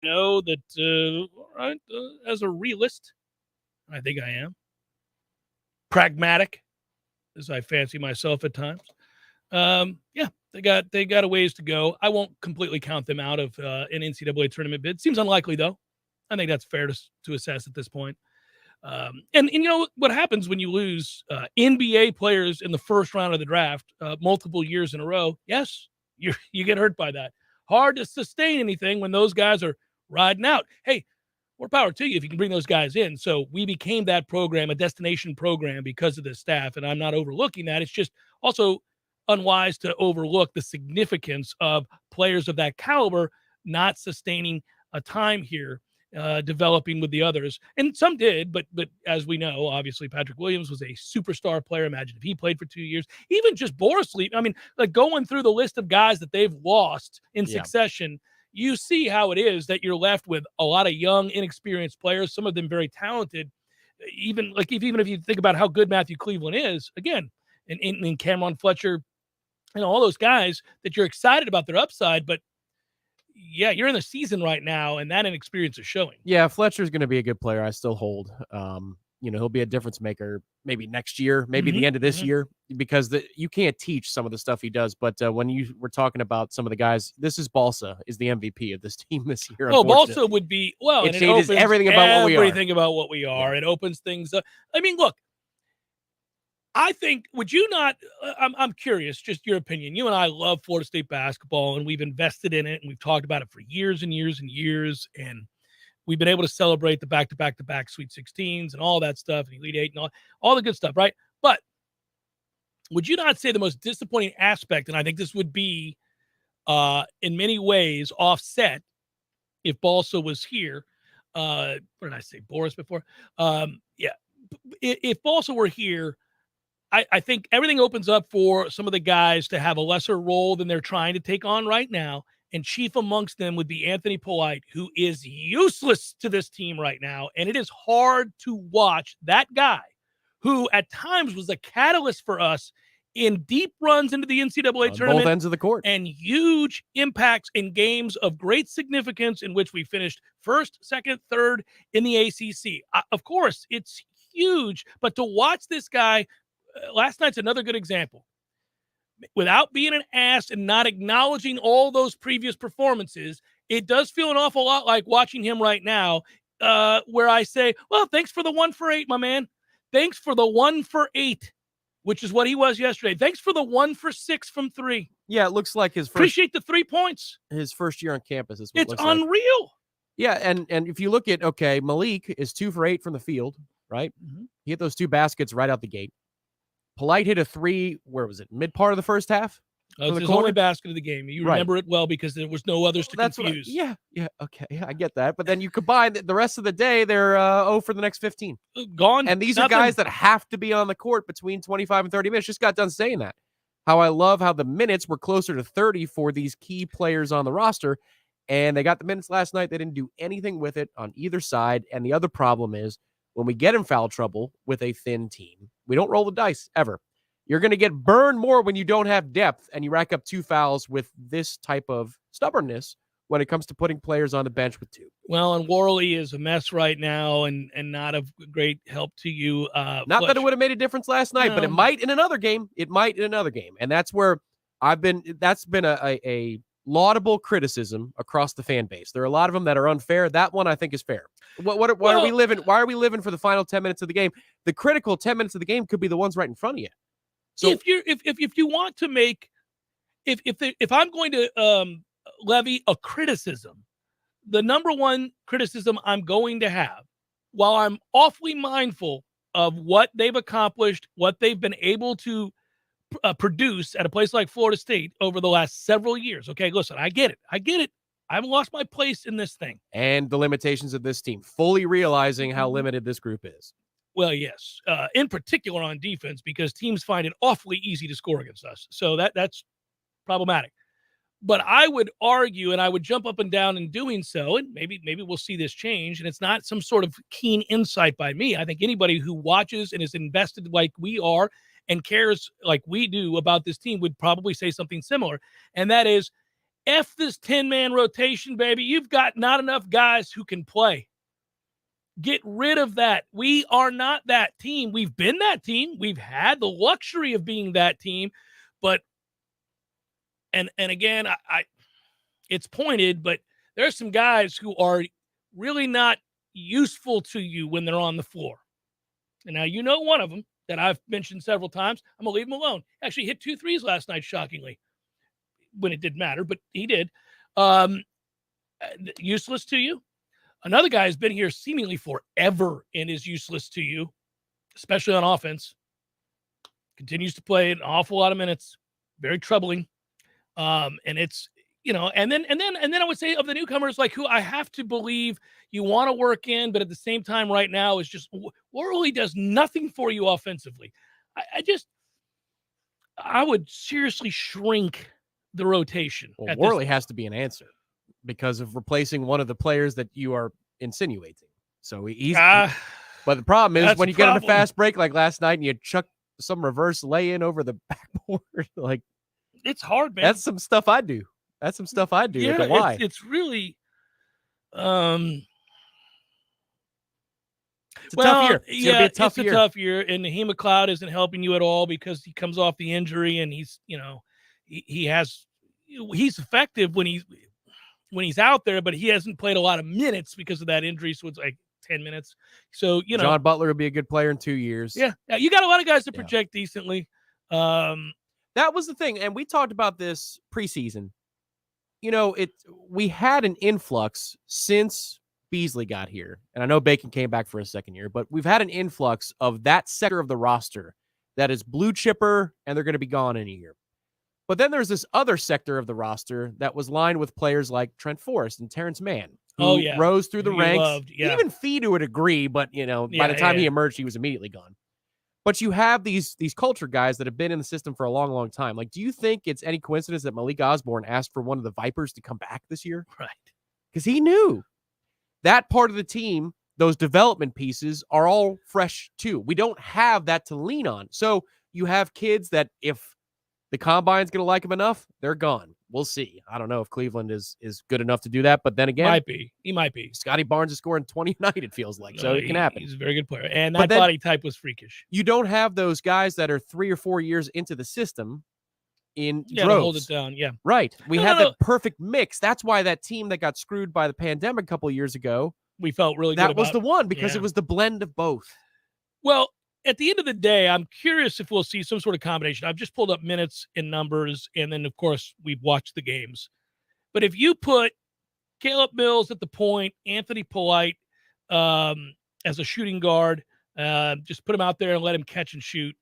Know that, as a realist, I think I am. Pragmatic, as I fancy myself at times. They got a ways to go. I won't completely count them out of an NCAA tournament bid. Seems unlikely, though. I think that's fair to assess at this point. And you know what happens when you lose NBA players in the first round of the draft multiple years in a row? Yes, you get hurt by that. Hard to sustain anything when those guys are riding out. Hey, more power to you if you can bring those guys in. So we became that program, a destination program, because of the staff, and I'm not overlooking that. It's just also unwise to overlook the significance of players of that caliber not sustaining a time here, developing with the others. And some did, but as we know, obviously Patrick Williams was a superstar player. Imagine if he played for 2 years. Even just Boris Lee. I mean, like going through the list of guys that they've lost in succession, you see how it is that you're left with a lot of young, inexperienced players, some of them very talented. Even if you think about how good Matthew Cleveland is, again, and Cameron Fletcher, all those guys that you're excited about their upside, but yeah, you're in the season right now, and that inexperience is showing.
Yeah, Fletcher's going to be a good player. I still hold. He'll be a difference maker maybe next year, maybe the end of this year, because you can't teach some of the stuff he does. But when you were talking about some of the guys, this is Balsa is the MVP of this team this year.
Oh, Balsa would be
it changes everything about what we are.
Everything about what we are. It opens things up. I mean, look, I think, would you not, I'm curious, just your opinion. You and I love Florida State basketball, and we've invested in it, and we've talked about it for years and years and years, and we've been able to celebrate the back-to-back-to-back Sweet 16s and all that stuff, and Elite Eight and all the good stuff, right? But would you not say the most disappointing aspect, and I think this would be in many ways offset if Balsa was here, what did I say, Boris before? Yeah. If Balsa were here, I think everything opens up for some of the guys to have a lesser role than they're trying to take on right now. And chief amongst them would be Anthony Polite, who is useless to this team right now. And it is hard to watch that guy, who at times was a catalyst for us in deep runs into the NCAA tournament.
Both ends of the court.
And huge impacts in games of great significance in which we finished first, second, third in the ACC. Of course, it's huge. But to watch this guy, last night's another good example. Without being an ass and not acknowledging all those previous performances, it does feel an awful lot like watching him right now, where I say, well, thanks for the 1 for 8, my man. Thanks for the 1 for 8, which is what he was yesterday. Thanks for the 1 for 6 from 3.
Yeah, it looks like
appreciate the 3 points.
His first year on campus is what
it's
it looks
unreal.
Like. Yeah, and if you look at, okay, Malik is 2 for 8 from the field, right?
Mm-hmm.
He hit those 2 baskets right out the gate. Polite hit a 3, where was it, mid part of the first half?
It's his only basket of the game. You remember it well because there was no others to confuse.
Yeah, okay, I get that. But then you combine the rest of the day, they're 0 for the next 15.
Gone.
And these
nothing.
are guys that have to be on the court between 25 and 30 minutes. Just got done saying that. How I love how the minutes were closer to 30 for these key players on the roster. And they got the minutes last night. They didn't do anything with it on either side. And the other problem is, when we get in foul trouble with a thin team, we don't roll the dice ever. You're going to get burned more when you don't have depth and you rack up 2 fouls with this type of stubbornness when it comes to putting players on the bench with 2.
Well, and Worley is a mess right now and not of great help to you.
Not that it would have made a difference last night, but it might in another game. And that's where that's been a laudable criticism across the fan base. There are a lot of them that are unfair. That one I think is fair. Why are we living? Why are we living for the final 10 minutes of the game? The critical 10 minutes of the game could be the ones right in front of you. So
if you want to make, if I'm going to levy a criticism, the number one criticism I'm going to have, while I'm awfully mindful of what they've accomplished, what they've been able to produce at a place like Florida State over the last several years. Okay, listen, I get it. I haven't lost my place in this thing.
And the limitations of this team, fully realizing how limited this group is.
Well, yes, in particular on defense, because teams find it awfully easy to score against us. So that's problematic. But I would argue, and I would jump up and down in doing so, and maybe we'll see this change, and it's not some sort of keen insight by me. I think anybody who watches and is invested like we are and cares like we do about this team would probably say something similar, and that is, F this 10-man rotation, baby. You've got not enough guys who can play. Get rid of that. We are not that team. We've been that team. We've had the luxury of being that team, but and again, I it's pointed, but there's some guys who are really not useful to you when they're on the floor. And now you know one of them that I've mentioned several times. I'm gonna leave him alone. Actually hit 2 threes last night, shockingly, when it didn't matter, but he did. Useless to you. Another guy has been here seemingly forever and is useless to you, especially on offense. Continues to play an awful lot of minutes. Very troubling. And it's, and then I would say of the newcomers, like who I have to believe you want to work in, but at the same time right now is just Worley does nothing for you offensively. I would seriously shrink the rotation.
Well, Worley has to be an answer because of replacing one of the players that you are insinuating. So but the problem is when you get on a fast break like last night and you chuck some reverse lay-in over the backboard, like,
it's hard, man.
That's some stuff I do.
Yeah,
why?
It's really
it's a tough year. It's gonna be a tough year.
And Naheem McLeod isn't helping you at all because he comes off the injury and he's effective when he's out there, but he hasn't played a lot of minutes because of that injury. So it's like 10 minutes. So,
John Butler will be a good player in 2 years.
Yeah. You got a lot of guys that project decently.
That was the thing. And we talked about this preseason. We had an influx since Beasley got here. And I know Bacon came back for a second year, but we've had an influx of that sector of the roster that is blue chipper, and they're going to be gone in a year. But then there's this other sector of the roster that was lined with players like Trent Forrest and Terrence Mann, who rose through the ranks. Even Fee to a degree, but by the time he emerged, he was immediately gone. But you have these culture guys that have been in the system for a long, long time. Like, do you think it's any coincidence that Malik Osborne asked for one of the Vipers to come back this year?
Right.
Because he knew that part of the team, those development pieces, are all fresh too. We don't have that to lean on. So you have kids that if the combine's going to like him enough, they're gone. We'll see. I don't know if Cleveland is good enough to do that, but then again,
he might be.
Scotty Barnes is scoring 20 a night, it feels like, so it can happen.
He's a very good player, and that body type was freakish.
You don't have those guys that are 3 or 4 years into the system in droves.
To hold it down, yeah.
Right. We had that perfect mix. That's why that team that got screwed by the pandemic a couple of years ago,
we felt really good
that
about
was the one because it was the blend of both.
Well, at the end of the day, I'm curious if we'll see some sort of combination. I've just pulled up minutes and numbers, and then, of course, we've watched the games. But if you put Caleb Mills at the point, Anthony Polite as a shooting guard, just put him out there and let him catch and shoot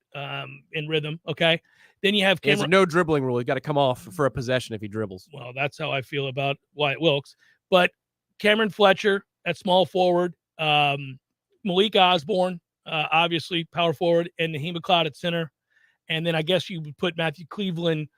in rhythm, okay? Then you have
There's a no dribbling rule. He's got to come off for a possession if he dribbles.
Well, that's how I feel about Wyatt Wilkes. But Cameron Fletcher at small forward, Malik Osborne, obviously power forward, and Naheem McLeod at center. And then I guess you would put Matthew Cleveland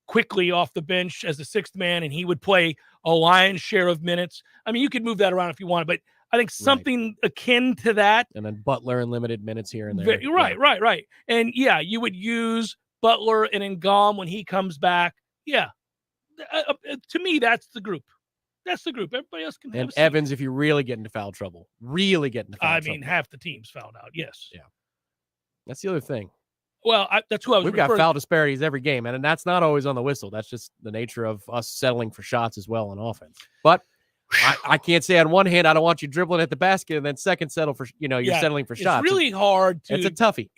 quickly off the bench as the sixth man, and he would play a lion's share of minutes. I mean, you could move that around if you wanted, but I think something akin to that.
And then Butler in limited minutes here and there.
Right. And yeah, you would use Butler and Ngom when he comes back. Yeah. To me, that's the group. That's the group. Everybody else can have
And Evans, if you really get into foul trouble. I
mean, half the team's fouled out. Yes.
Yeah. That's the other thing.
Well, that's who I was
We've got foul disparities every game, and that's not always on the whistle. That's just the nature of us settling for shots as well on offense. But I can't say on one hand, I don't want you dribbling at the basket, and then second, settle for, you're settling for shots.
It's really hard to.
It's a toughie.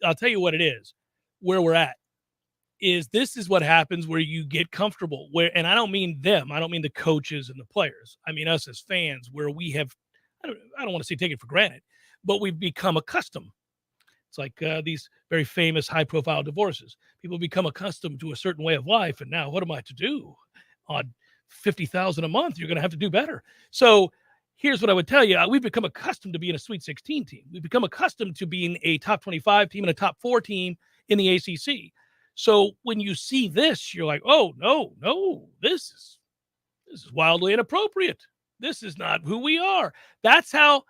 I'll tell you what it is. Where we're at is this is what happens where you get comfortable. And I don't mean them. I don't mean the coaches and the players. I mean us as fans, where we have, I don't want to say take it for granted, but we've become accustomed. It's like these very famous high-profile divorces. People become accustomed to a certain way of life, and now what am I to do? On $50,000 a month, you're going to have to do better. So here's what I would tell you. We've become accustomed to being a Sweet 16 team. We've become accustomed to being a top 25 team and a top 4 team in the ACC. So when you see this, you're like, oh, no, this is wildly inappropriate. This is not who we are. That's how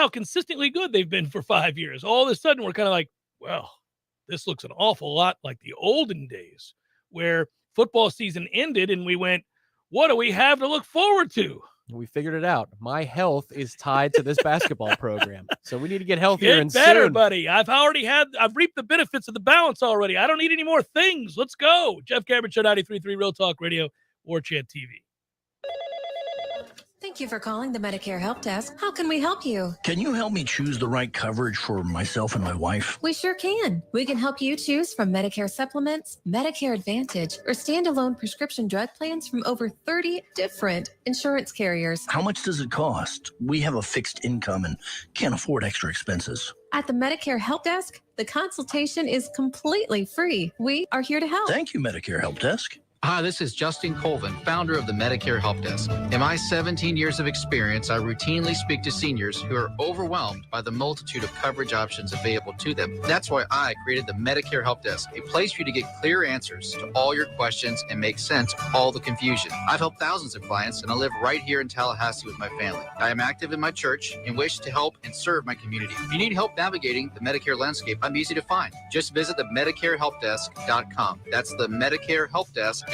consistently good they've been for 5 years. All of a sudden, we're kind of like, well, this looks an awful lot like the olden days where football season ended and we went, what do we have to look forward to?
We figured it out. My health is tied to this basketball program. So we need to get healthier
Get
and
better,
soon.
buddy. I've reaped the benefits of the balance already. I don't need any more things. Let's go. Jeff Cameron Show, 93.3 Real Talk Radio, Warchant TV.
Thank you for calling the Medicare Help Desk. How can we help you?
Can you help me choose the right coverage for myself and my wife?
We sure can. We can help you choose from Medicare supplements, Medicare Advantage, or standalone prescription drug plans from over 30 different insurance carriers.
How much does it cost? We have a fixed income and can't afford extra expenses.
At the Medicare Help Desk, the consultation is completely free. We are here to help.
Thank you, Medicare Help Desk.
Hi, this is Justin Colvin, founder of the Medicare Help Desk. In my 17 years of experience, I routinely speak to seniors who are overwhelmed by the multitude of coverage options available to them. That's why I created the Medicare Help Desk, a place for you to get clear answers to all your questions and make sense of all the confusion. I've helped thousands of clients, and I live right here in Tallahassee with my family. I am active in my church and wish to help and serve my community. If you need help navigating the Medicare landscape, I'm easy to find. Just visit the MedicareHelpDesk.com. That's the MedicareHelpDesk.com.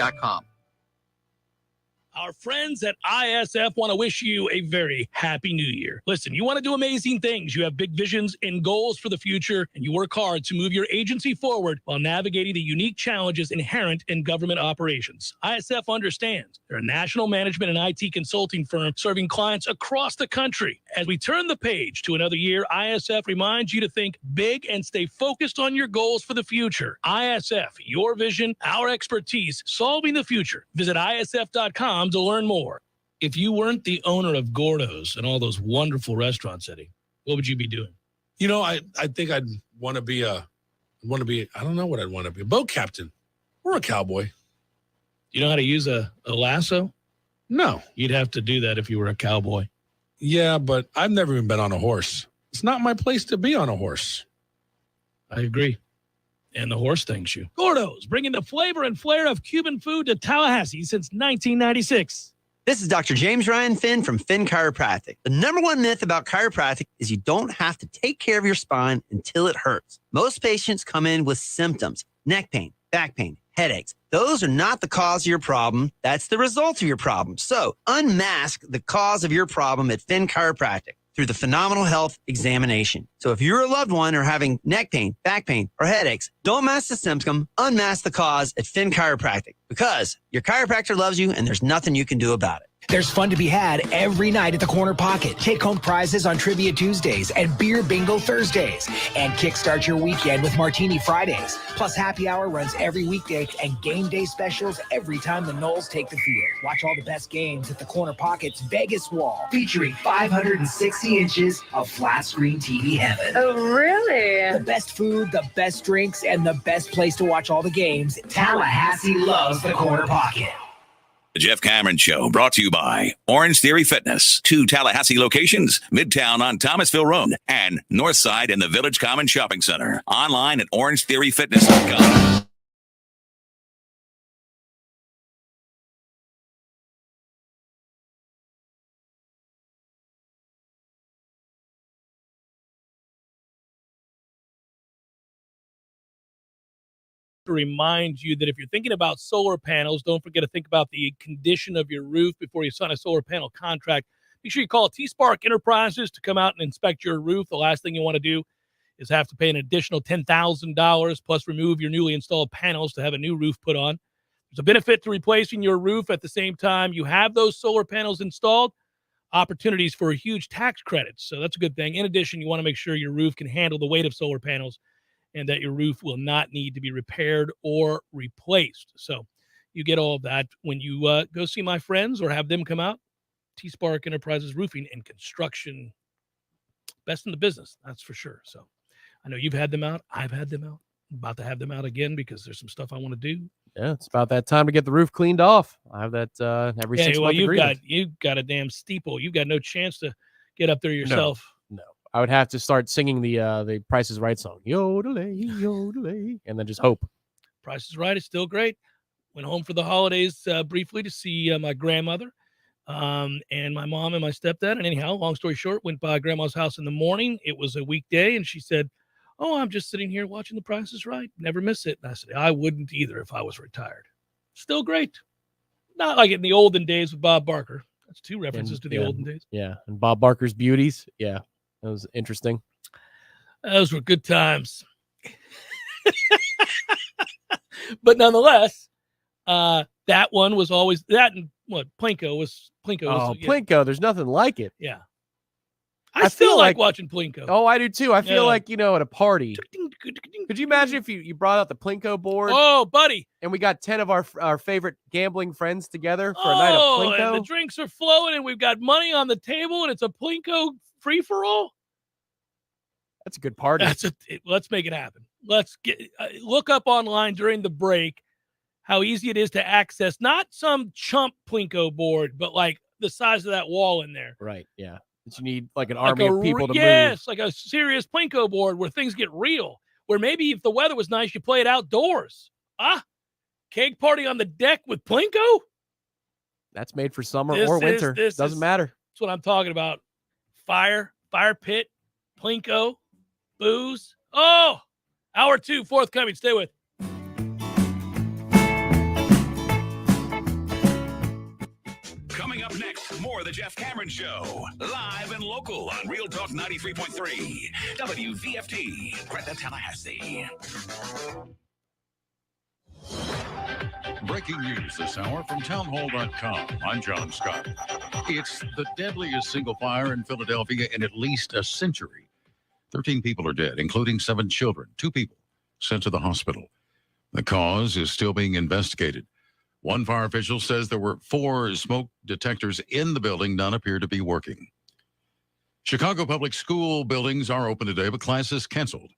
Our friends at ISF want to wish you a very happy new year. Listen, you want to do amazing things. You have big visions and goals for the future, and you work hard to move your agency forward while navigating the unique challenges inherent in government operations. ISF understands. They're a national management and IT consulting firm serving clients across the country.
As we turn the page to another year, ISF reminds you to think big and stay focused on your goals for the future. ISF, your vision, our expertise, solving the future. Visit ISF.com to learn more. If you weren't the owner of Gordo's and all those wonderful restaurants, Eddie, what would you be doing?
You know, I think I'd want to be I don't know what I'd want to be, a boat captain or a cowboy.
You know how to use a lasso?
No.
You'd have to do that if you were a cowboy.
Yeah, but I've never even been on a horse. It's not my place to be on a horse.
I agree. And the horse thanks you. Gordo's, bringing the flavor and flair of Cuban food to Tallahassee since 1996.
This is Dr. James Ryan Finn from Finn Chiropractic. The number one myth about chiropractic is you don't have to take care of your spine until it hurts. Most patients come in with symptoms, neck pain, back pain, headaches. Those are not the cause of your problem. That's the result of your problem. So unmask the cause of your problem at Finn Chiropractic through the Phenomenal Health Examination. So if you're a loved one or having neck pain, back pain, or headaches, don't mask the symptom, unmask the cause at Finn Chiropractic, because your chiropractor loves you and there's nothing you can do about it.
There's fun to be had every night at the Corner Pocket. Take home prizes on Trivia Tuesdays and Beer Bingo Thursdays. And kickstart your weekend with Martini Fridays. Plus, happy hour runs every weekday and game day specials every time the Noles take the field. Watch all the best games at the Corner Pocket's Vegas Wall, featuring 560 inches of flat screen TV heaven.
Oh, really?
The best food, the best drinks, and the best place to watch all the games. Tallahassee loves the Corner Pocket.
The Jeff Cameron Show, brought to you by Orange Theory Fitness. 2 Tallahassee locations, Midtown on Thomasville Road and Northside in the Village Common Shopping Center. Online at orangetheoryfitness.com.
To remind you that if you're thinking about solar panels, don't forget to think about the condition of your roof before you sign a solar panel contract. Make sure you call T-Spark Enterprises to come out and inspect your roof. The last thing you want to do is have to pay an additional $10,000 plus remove your newly installed panels to have a new roof put on. There's a benefit to replacing your roof at the same time you have those solar panels installed. Opportunities for huge tax credits, so that's a good thing. In addition, you want to make sure your roof can handle the weight of solar panels and that your roof will not need to be repaired or replaced. So you get all of that when you go see my friends or have them come out. T-Spark Enterprises Roofing and Construction. Best in the business, that's for sure. So I know you've had them out. I've had them out. I'm about to have them out again because there's some stuff I want to do.
Yeah, it's about that time to get the roof cleaned off. I have that every 6 months.
You've got a damn steeple. You've got no chance to get up there yourself.
No. I would have to start singing the Price is Right song. Yodelay, yodelay, and then just hope.
Price is Right is still great. Went home for the holidays briefly to see my grandmother and my mom and my stepdad. And anyhow, long story short, went by grandma's house in the morning. It was a weekday, and she said, "Oh, I'm just sitting here watching The Price is Right. Never miss it." And I said, "I wouldn't either if I was retired." Still great. Not like in the olden days with Bob Barker. That's 2 references to the olden days.
Yeah, and Bob Barker's Beauties. Yeah. That was interesting.
Those were good times. But nonetheless, that one was always that, and what Plinko was.
Plinko, there's nothing like it.
Yeah. I still like watching Plinko.
Oh, I do too. I feel like, at a party. Could you imagine if you brought out the Plinko board?
Oh, buddy.
And we got 10 of our favorite gambling friends together for a night of Plinko?
And the drinks are flowing, and we've got money on the table, and it's a Plinko free-for-all?
That's a good party.
Let's make it happen. Let's look up online during the break how easy it is to access not some chump Plinko board, but like the size of that wall in there.
Right, yeah. But you need like an army of people to move.
Yes, like a serious Plinko board where things get real, where maybe if the weather was nice, you play it outdoors. Keg party on the deck with Plinko?
That's made for summer or winter. Doesn't matter.
That's what I'm talking about. Fire pit, Plinko, booze. Oh, hour 2 forthcoming. Stay with.
Coming up next, more of the Jeff Cameron Show. Live and local on Real Talk 93.3. WVFT, Greta, Tallahassee.
Breaking news this hour from townhall.com. I'm John Scott. It's the deadliest single fire in Philadelphia in at least a century. 13 people are dead, including 7 children. 2 people sent to the hospital. The cause is still being investigated. One fire official says there were 4 smoke detectors in the building. None appear to be working. Chicago public school buildings are open today, but classes canceled.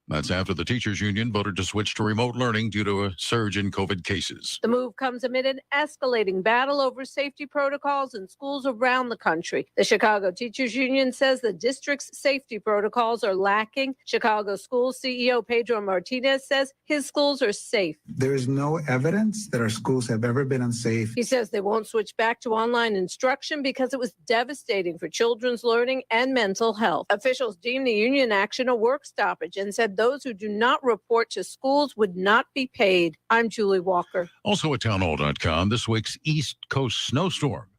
That's after the teachers union voted to switch to remote learning due to a surge in COVID cases.
The move comes amid an escalating battle over safety protocols in schools around the country. The Chicago Teachers Union says the district's safety protocols are lacking. Chicago Schools CEO Pedro Martinez says his schools are safe.
There is no evidence that our schools have ever been unsafe.
He says they won't switch back to online instruction because it was devastating for children's learning and mental health. Officials deemed the union action a work stoppage and said those who do not report to schools would not be paid. I'm Julie Walker.
Also at townhall.com, this week's East Coast snowstorm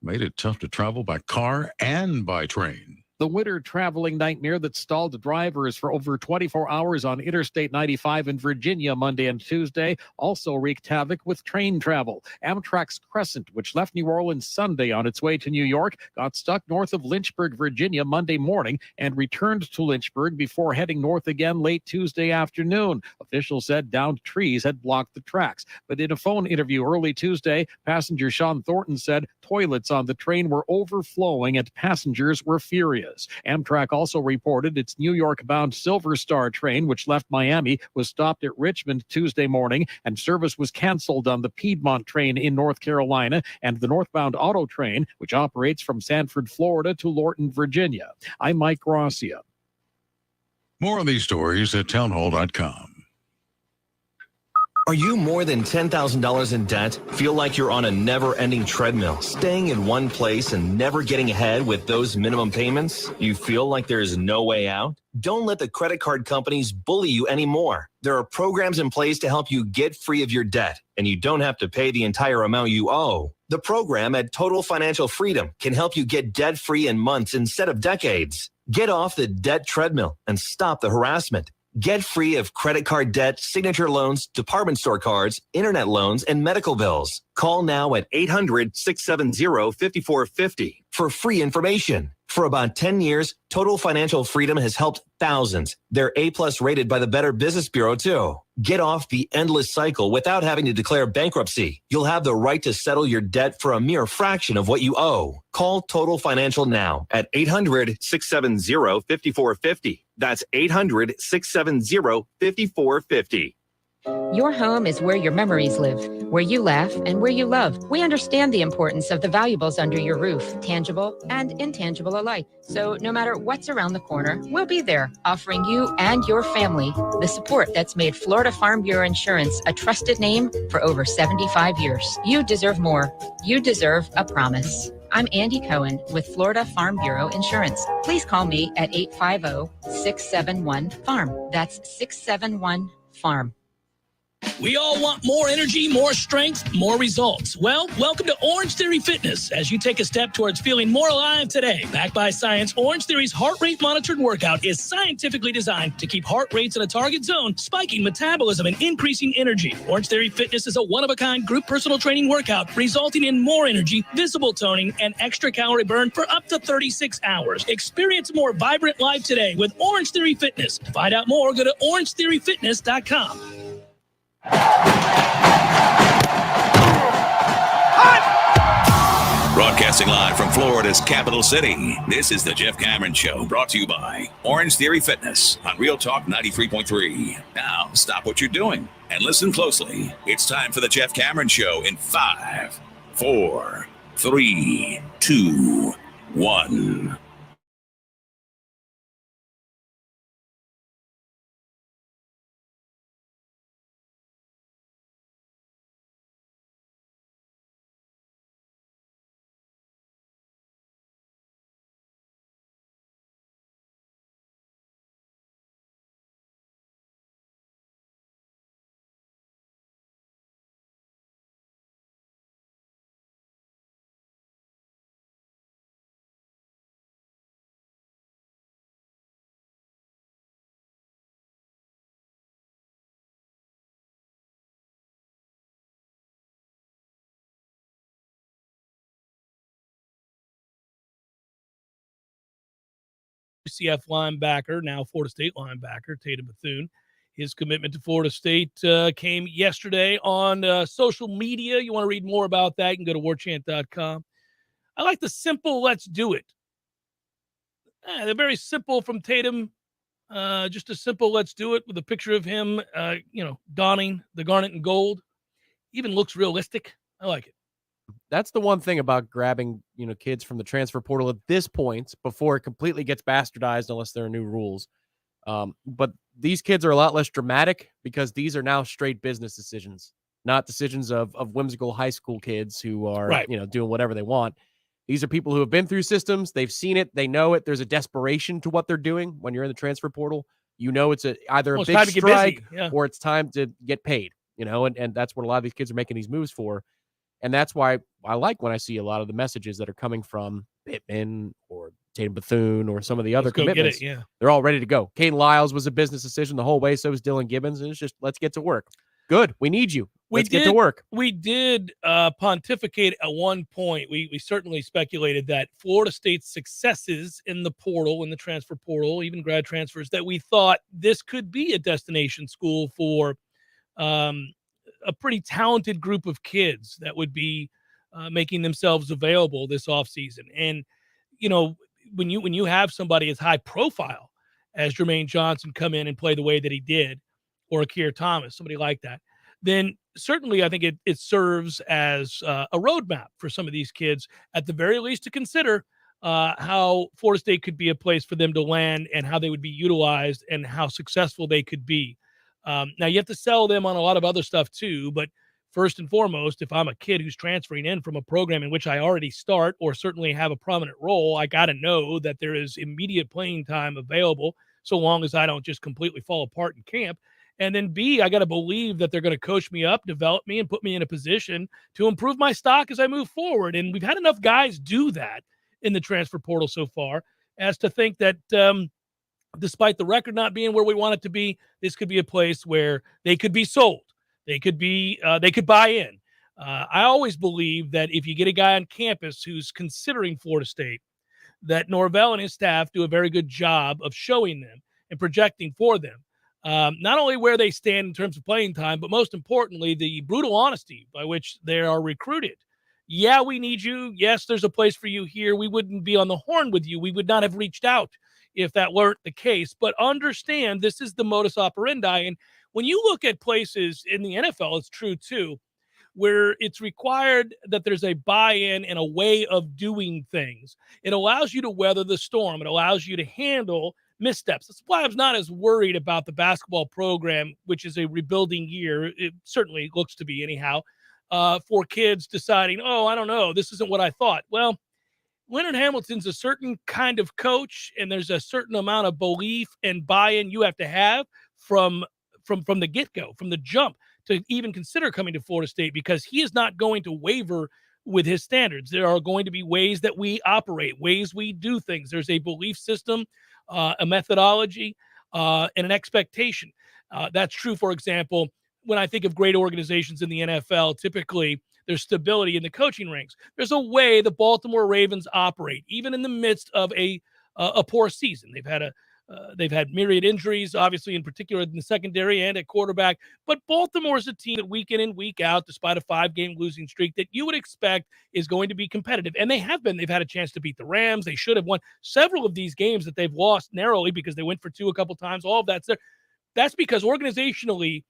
made it tough to travel by car and by train.
The winter traveling nightmare that stalled drivers for over 24 hours on Interstate 95 in Virginia Monday and Tuesday also wreaked havoc with train travel. Amtrak's Crescent, which left New Orleans Sunday on its way to New York, got stuck north of Lynchburg, Virginia Monday morning and returned to Lynchburg before heading north again late Tuesday afternoon. Officials said downed trees had blocked the tracks. But in a phone interview early Tuesday, passenger Sean Thornton said toilets on the train were overflowing and passengers were furious. Amtrak also reported its New York-bound Silver Star train, which left Miami, was stopped at Richmond Tuesday morning, and service was canceled on the Piedmont train in North Carolina and the northbound Auto train, which operates from Sanford, Florida to Lorton, Virginia. I'm Mike Gracia.
More on these stories at townhall.com.
Are you more than $10,000 in debt? Feel like you're on a never-ending treadmill, staying in one place and never getting ahead with those minimum payments? You feel like there is no way out? Don't let the credit card companies bully you anymore. There are programs in place to help you get free of your debt, and you don't have to pay the entire amount you owe. The program at Total Financial Freedom can help you get debt-free in months instead of decades. Get off the debt treadmill and stop the harassment. Get free of credit card debt, signature loans, department store cards, internet loans, and medical bills. Call now at 800-670-5450 for free information. For about 10 years, Total Financial Freedom has helped thousands. They're A+ rated by the Better Business Bureau, too. Get off the endless cycle without having to declare bankruptcy. You'll have the right to settle your debt for a mere fraction of what you owe. Call Total Financial now at 800-670-5450. That's 800-670-5450.
Your home is where your memories live, where you laugh and where you love. We understand the importance of the valuables under your roof, tangible and intangible alike. So no matter what's around the corner, we'll be there, offering you and your family the support that's made Florida Farm Bureau Insurance a trusted name for over 75 years. You deserve more. You deserve a promise. I'm Andy Cohen with Florida Farm Bureau Insurance. Please call me at 850-671-FARM. That's 671-FARM.
We all want more energy, more strength, more results. Well, welcome to Orange Theory Fitness as you take a step towards feeling more alive today. Backed by science, Orange Theory's heart rate monitored workout is scientifically designed to keep heart rates in a target zone, spiking metabolism and increasing energy. Orange Theory Fitness is a one-of-a-kind group personal training workout resulting in more energy, visible toning, and extra calorie burn for up to 36 hours. Experience a more vibrant life today with Orange Theory Fitness. To find out more, go to orangetheoryfitness.com.
Broadcasting live from Florida's capital city, this is the Jeff Cameron Show, brought to you by Orange Theory Fitness on Real Talk 93.3. Now, stop what you're doing and listen closely. It's time for the Jeff Cameron Show in 5, 4, 3, 2, 1.
UCF linebacker, now Florida State linebacker, Tatum Bethune. His commitment to Florida State came yesterday on social media. You want to read more about that, you can go to warchant.com. I like the simple let's do it. They're very simple from Tatum. Just a simple let's do it with a picture of him, donning the garnet and gold. Even looks realistic. I like it.
That's the one thing about grabbing, kids from the transfer portal at this point before it completely gets bastardized unless there are new rules. But these kids are a lot less dramatic because these are now straight business decisions, not decisions of whimsical high school kids who are,
right.
Doing whatever they want. These are people who have been through systems. They've seen it. They know it. There's a desperation to what they're doing when you're in the transfer portal. It's either a big strike or it's time to get paid, and that's what a lot of these kids are making these moves for. And that's why I like when I see a lot of the messages that are coming from Pittman or Tatum Bethune or some of the other commitments. They're all ready to go. Caden Lyles was a business decision the whole way. So was Dylan Gibbons. And it's just, let's get to work. Good. We need you. Let's get to work.
We did pontificate at one point. We certainly speculated that Florida State's successes in the portal, in the transfer portal, even grad transfers, that we thought this could be a destination school for a pretty talented group of kids that would be making themselves available this offseason. And, when you have somebody as high profile as Jermaine Johnson come in and play the way that he did, or Akir Thomas, somebody like that, then certainly I think it serves as a roadmap for some of these kids, at the very least, to consider how Florida State could be a place for them to land and how they would be utilized and how successful they could be. Now, you have to sell them on a lot of other stuff too, but first and foremost, if I'm a kid who's transferring in from a program in which I already start or certainly have a prominent role, I got to know that there is immediate playing time available, so long as I don't just completely fall apart in camp. And then B, I got to believe that they're going to coach me up, develop me, and put me in a position to improve my stock as I move forward. And we've had enough guys do that in the transfer portal so far as to think that despite the record not being where we want it to be, this could be a place where they could be sold. They could buy in. I always believe that if you get a guy on campus who's considering Florida State, that Norvell and his staff do a very good job of showing them and projecting for them not only where they stand in terms of playing time, but most importantly, the brutal honesty by which they are recruited. Yeah, we need you. Yes, there's a place for you here. We wouldn't be on the horn with you. We would not have reached out if that weren't the case. But understand, this is the modus operandi. And when you look at places in the NFL, it's true too, where it's required that there's a buy-in and a way of doing things. It allows you to weather the storm. It allows you to handle missteps. That's why I'm not as worried about the basketball program, which is a rebuilding year. It certainly looks to be anyhow, for kids deciding, I don't know, this isn't what I thought. Well, Leonard Hamilton's a certain kind of coach, and there's a certain amount of belief and buy-in you have to have from the get-go, from the jump, to even consider coming to Florida State, because he is not going to waver with his standards. There are going to be ways that we operate, ways we do things. There's a belief system, a methodology, and an expectation. That's true, for example, when I think of great organizations in the NFL, typically there's stability in the coaching ranks. There's a way the Baltimore Ravens operate, even in the midst of a poor season. They've had myriad injuries, obviously, in particular in the secondary and at quarterback. But Baltimore is a team that week in and week out, despite a 5-game losing streak, that you would expect is going to be competitive. And they have been. They've had a chance to beat the Rams. They should have won several of these games that they've lost narrowly because they went for 2 a couple times. All of that's there. That's because organizationally,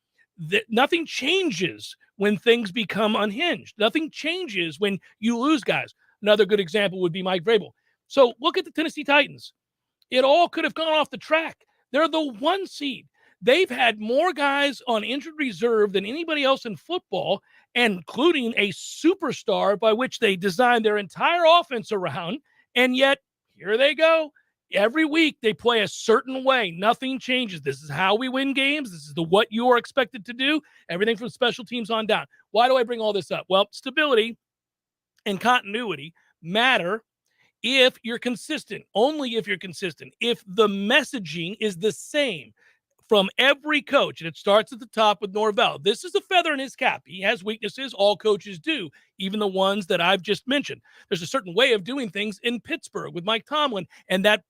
nothing changes when things become unhinged. Nothing changes when you lose guys. Another good example would be Mike Vrabel. So look at the Tennessee Titans. It all could have gone off the track. They're the 1 seed. They've had more guys on injured reserve than anybody else in football, including a superstar by which they designed their entire offense around. And yet, here they go. Every week they play a certain way. Nothing changes. This is how we win games. This is what you are expected to do. Everything from special teams on down. Why do I bring all this up? Well, stability and continuity matter if you're consistent, only if you're consistent. If the messaging is the same from every coach, and it starts at the top with Norvell. This is a feather in his cap. He has weaknesses. All coaches do, even the ones that I've just mentioned. There's a certain way of doing things in Pittsburgh with Mike Tomlin, and that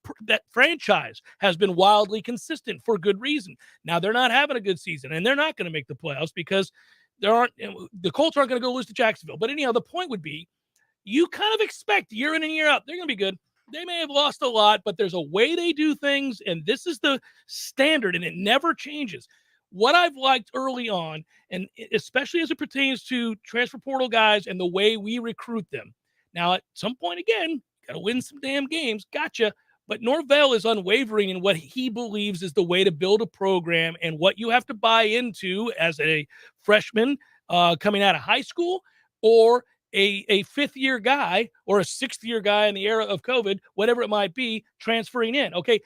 franchise has been wildly consistent for good reason. Now, they're not having a good season, and they're not going to make the playoffs because the Colts aren't going to go lose to Jacksonville. But anyhow, the point would be you kind of expect year in and year out, they're going to be good. They may have lost a lot, but there's a way they do things, and this is the standard, and it never changes. What I've liked early on, and especially as it pertains to transfer portal guys and the way we recruit them. Now, at some point, again, got to win some damn games. Gotcha. But Norvell is unwavering in what he believes is the way to build a program and what you have to buy into as a freshman coming out of high school or a fifth-year guy or a sixth-year guy in the era of COVID, whatever it might be, transferring in. Okay,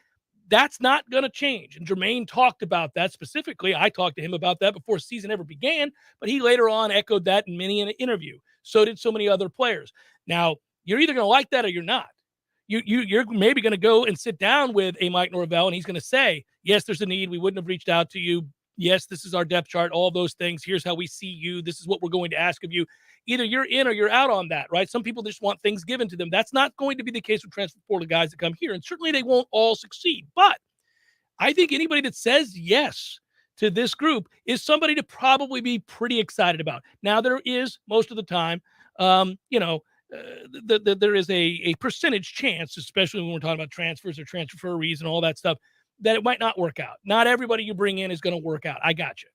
that's not going to change. And Jermaine talked about that specifically. I talked to him about that before the season ever began, but he later on echoed that in many an interview. So did so many other players. Now, you're either going to like that or you're not. You're maybe going to go and sit down with a Mike Norvell, and he's going to say, yes, there's a need. We wouldn't have reached out to you. Yes, this is our depth chart, all those things. Here's how we see you. This is what we're going to ask of you. Either you're in or you're out on that, right? Some people just want things given to them. That's not going to be the case with transfer portal guys that come here, and certainly they won't all succeed. But I think anybody that says yes to this group is somebody to probably be pretty excited about. Now, there is, most of the time, there is a percentage chance, especially when we're talking about transfers or transfer for a reason, all that stuff, that it might not work out. Not everybody you bring in is going to work out. I got you.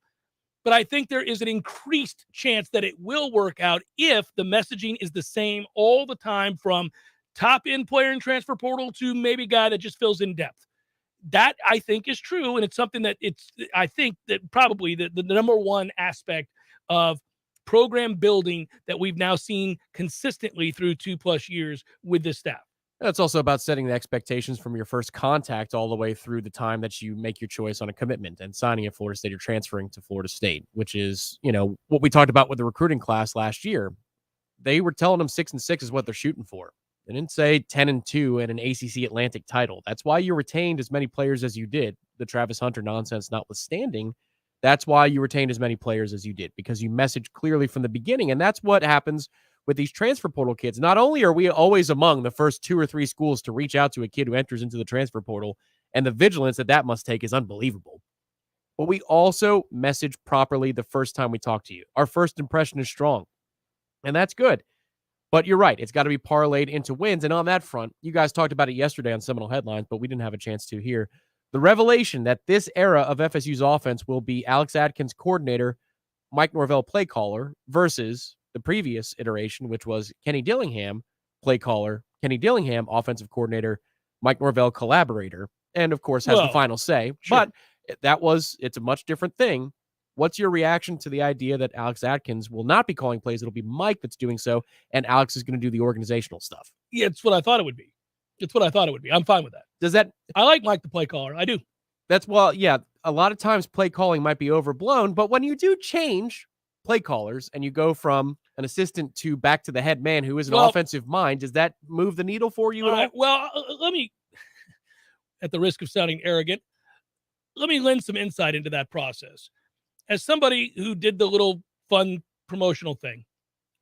But I think there is an increased chance that it will work out if the messaging is the same all the time from top-end player in transfer portal to maybe guy that just fills in depth. That, I think, is true, and it's something that I think that probably the number one aspect of program building that we've now seen consistently through 2+ years with this staff.
It's also about setting the expectations from your first contact all the way through the time that you make your choice on a commitment and signing at Florida State or transferring to Florida State, which is, what we talked about with the recruiting class last year. They were telling them 6-6 is what they're shooting for. They didn't say 10-2 and an ACC Atlantic title. That's why you retained as many players as you did, the Travis Hunter nonsense notwithstanding. That's why you retained as many players as you did, because you messaged clearly from the beginning. And that's what happens with these transfer portal kids. Not only are we always among the first 2 or 3 schools to reach out to a kid who enters into the transfer portal, and the vigilance that must take is unbelievable, but we also message properly the first time we talk to you. Our first impression is strong, and that's good. But you're right. It's got to be parlayed into wins. And on that front, you guys talked about it yesterday on Seminole Headlines, but we didn't have a chance to here. The revelation that this era of FSU's offense will be Alex Atkins coordinator, Mike Norvell play caller, versus the previous iteration, which was Kenny Dillingham play caller, Kenny Dillingham offensive coordinator, Mike Norvell collaborator, and of course has the final say. Sure. But it's a much different thing. What's your reaction to the idea that Alex Atkins will not be calling plays? It'll be Mike that's doing so, and Alex is going to do the organizational stuff.
Yeah, it's what I thought it would be. I'm fine with that. I like Mike the play caller. I do.
A lot of times play calling might be overblown, but when you do change play callers and you go from an assistant to back to the head man who is an offensive mind, does that move the needle for you at all?
Well, let me, at the risk of sounding arrogant, let me lend some insight into that process. As somebody who did the little fun promotional thing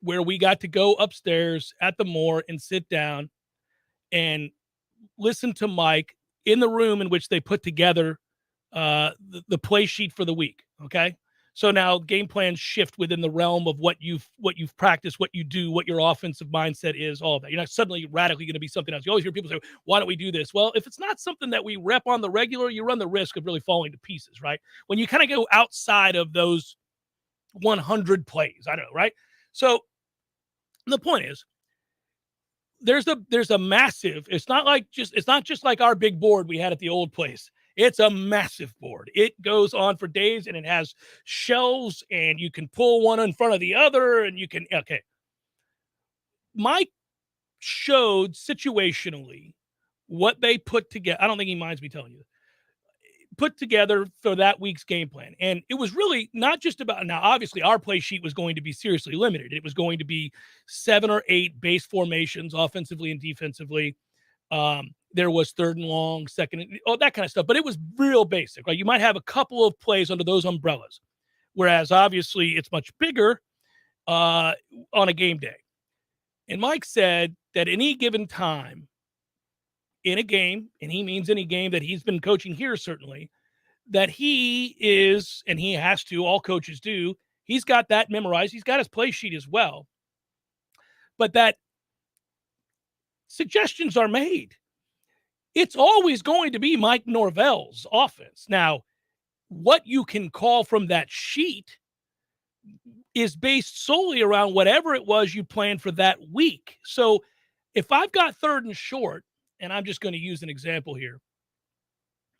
where we got to go upstairs at the Moore and sit down and listen to Mike in the room in which they put together the play sheet for the week. Okay. So now game plans shift within the realm of what you've practiced, what you do, what your offensive mindset is, all of that. You're not suddenly radically going to be something else. You always hear people say, why don't we do this? Well, if it's not something that we rep on the regular, you run the risk of really falling to pieces, right? When you kind of go outside of those 100 plays, I don't know, right? So the point is, there's a massive, it's not just like our big board we had at the old place. It's a massive board. It goes on for days, and it has shelves, and you can pull one in front of the other, and you can, okay. Mike showed situationally what they put together. I don't think he minds me telling you. Put together for that week's game plan. And it was really not just about, now obviously our play sheet was going to be seriously limited. It was going to be 7 or 8 base formations offensively and defensively. there was 3rd and long, 2nd, all that kind of stuff. But it was real basic, right? You might have a couple of plays under those umbrellas, whereas obviously it's much bigger on a game day. And Mike said that any given time in a game, and he means any game that he's been coaching here, certainly, that he is, and he has to, all coaches do, he's got that memorized. He's got his play sheet as well. But that suggestions are made. It's always going to be Mike Norvell's offense. Now, what you can call from that sheet is based solely around whatever it was you planned for that week. So if I've got 3rd and short, and I'm just going to use an example here,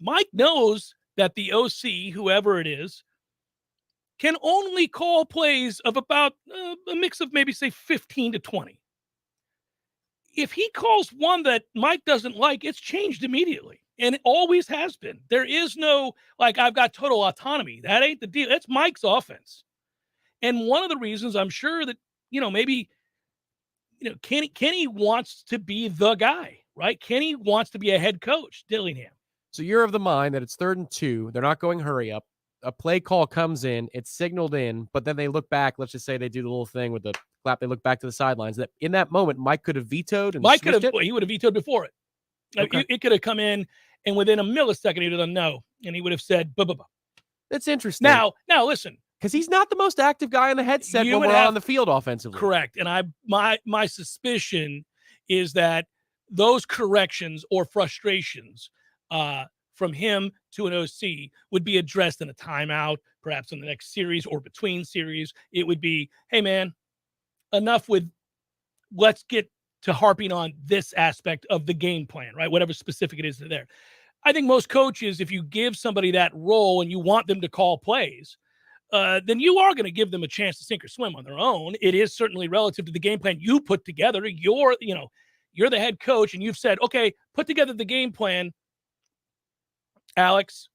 Mike knows that the OC, whoever it is, can only call plays of about a mix of maybe, say, 15 to 20. If he calls one that Mike doesn't like, it's changed immediately. And it always has been. There is no, like, I've got total autonomy. That ain't the deal. It's Mike's offense. And one of the reasons I'm sure that, maybe, Kenny wants to be the guy, right? Kenny wants to be a head coach, Dillingham.
So you're of the mind that it's 3rd and 2. They're not going hurry up. A play call comes in, it's signaled in, but then they look back. Let's just say they do the little thing with the clap. They look back to the sidelines. That in that moment, Mike could have vetoed. And
he would have vetoed before it. Okay. It could have come in, and within a millisecond, he would have done no, and he would have said, "Buh."
That's interesting.
Now listen,
because he's not the most active guy in the headset when we're on the field offensively.
Correct, and my suspicion is that those corrections or frustrations from him to an OC would be addressed in a timeout, perhaps in the next series or between series. It would be, hey, man, enough with, let's get to harping on this aspect of the game plan, right? Whatever specific it is there. I think most coaches, if you give somebody that role and you want them to call plays, then you are going to give them a chance to sink or swim on their own. It is certainly relative to the game plan you put together. You're the head coach and you've said, okay, put together the game plan, Alex,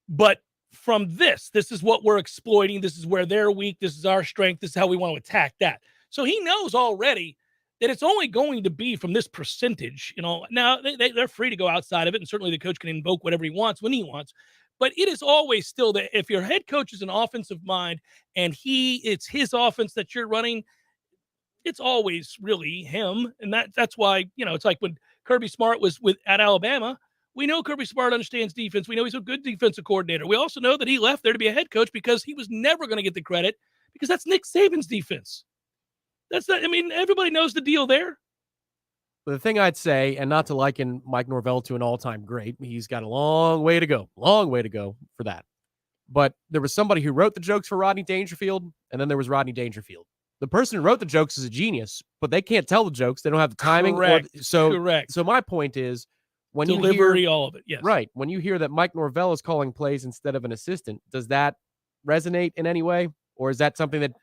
but from this is what we're exploiting. This is where they're weak. This is our strength. This is how we want to attack that. So he knows already that it's only going to be from this percentage. Now they're free to go outside of it, and certainly the coach can invoke whatever he wants when he wants. But it is always still that if your head coach is an offensive mind and it's his offense that you're running, it's always really him. And that's why, it's like when Kirby Smart was at Alabama. We know Kirby Smart understands defense. We know he's a good defensive coordinator. We also know that he left there to be a head coach because he was never going to get the credit because that's Nick Saban's defense. Everybody knows the deal there.
The thing I'd say, and not to liken Mike Norvell to an all-time great, he's got a long way to go for that. But there was somebody who wrote the jokes for Rodney Dangerfield, and then there was Rodney Dangerfield. The person who wrote the jokes is a genius, but they can't tell the jokes. They don't have the timing.
Correct.
Correct. So my point is, when
delivery,
you hear
all of it, yes.
Right. When you hear that Mike Norvell is calling plays instead of an assistant, does that resonate in any way? Or is that something that,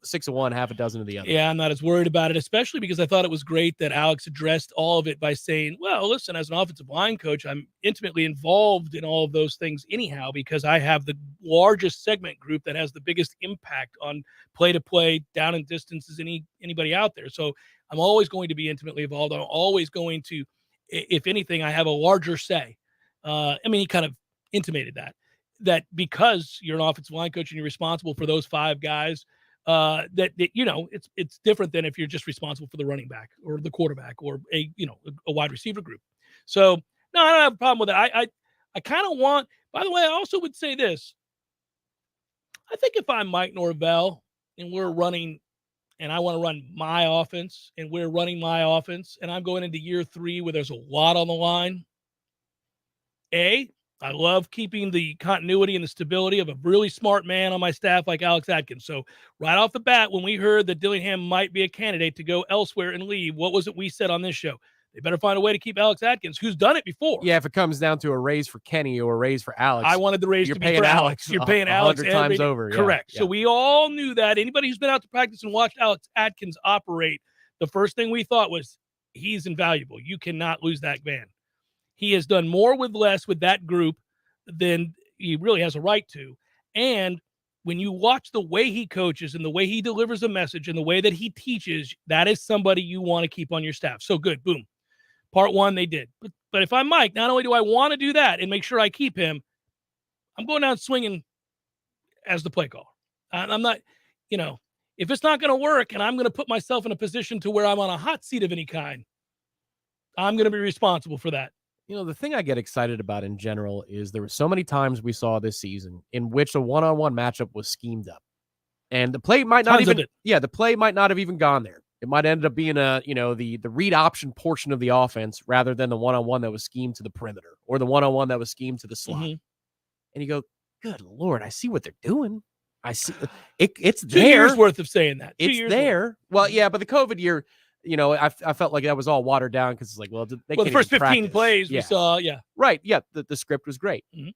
6 of one, half a dozen of the other?
Yeah, I'm not as worried about it, especially because I thought it was great that Alex addressed all of it by saying, well, listen, as an offensive line coach, I'm intimately involved in all of those things anyhow, because I have the largest segment group that has the biggest impact on play-to-play, down and distance as anybody out there. So I'm always going to be intimately involved. I'm always going to, if anything, I have a larger say. He kind of intimated that because you're an offensive line coach and you're responsible for those 5 guys, it's different than if you're just responsible for the running back or the quarterback or a wide receiver group. So no, I don't have a problem with that. I kind of want, by the way, I also would say this. I think if I'm Mike Norvell and we're running and I want to run my offense and we're running my offense and I'm going into year 3 where there's a lot on the line, I love keeping the continuity and the stability of a really smart man on my staff like Alex Atkins. So right off the bat, when we heard that Dillingham might be a candidate to go elsewhere and leave, what was it we said on this show? They better find a way to keep Alex Atkins, who's done it before.
Yeah, if it comes down to a raise for Kenny or a raise for Alex.
I wanted the raise to be for Alex. You're paying Alex
100 times over. Yeah,
correct.
Yeah.
So we all knew that. Anybody who's been out to practice and watched Alex Atkins operate, the first thing we thought was he's invaluable. You cannot lose that man. He has done more with less with that group than he really has a right to. And when you watch the way he coaches and the way he delivers a message and the way that he teaches, that is somebody you want to keep on your staff. So good. Boom. Part one, they did. But if I'm Mike, not only do I want to do that and make sure I keep him, I'm going down swinging as the play caller. I'm not, if it's not going to work and I'm going to put myself in a position to where I'm on a hot seat of any kind, I'm going to be responsible for that.
The thing I get excited about in general is there were so many times we saw this season in which a one-on-one matchup was schemed up. And the play might not the play might not have even gone there. It might end up being the read option portion of the offense rather than the one-on-one that was schemed to the perimeter or the one-on-one that was schemed to the slot. Mm-hmm. And you go, good Lord, I see what they're doing. I see it's
2
there.
years worth of saying that.
It's there. Well, yeah, but the COVID year, I felt like that was all watered down because it's like, well,
the first 15 plays we saw,
right, yeah, the script was great.
Mm-hmm.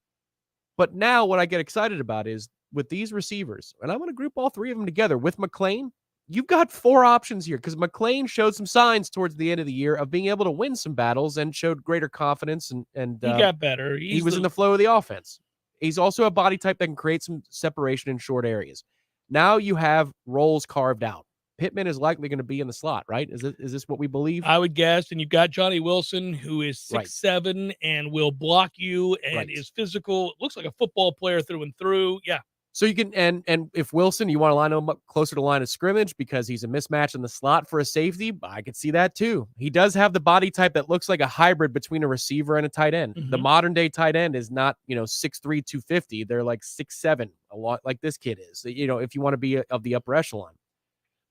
But now what I get excited about is with these receivers, and I'm going to group all three of them together with McClain. You've got 4 options here because McClain showed some signs towards the end of the year of being able to win some battles and showed greater confidence and
he got better.
He was in the flow of the offense. He's also a body type that can create some separation in short areas. Now you have roles carved out. Pittman is likely going to be in the slot, right? Is this what we believe?
I would guess. And you've got Johnny Wilson, who is 6'7" and will block you and is physical. Looks like a football player through and through. Yeah.
So you can, and if Wilson, you want to line him up closer to line of scrimmage because he's a mismatch in the slot for a safety, I could see that too. He does have the body type that looks like a hybrid between a receiver and a tight end.
Mm-hmm.
The modern day tight end is not, 6'3", 250. They're like 6'7", a lot like this kid is, if you want to be of the upper echelon.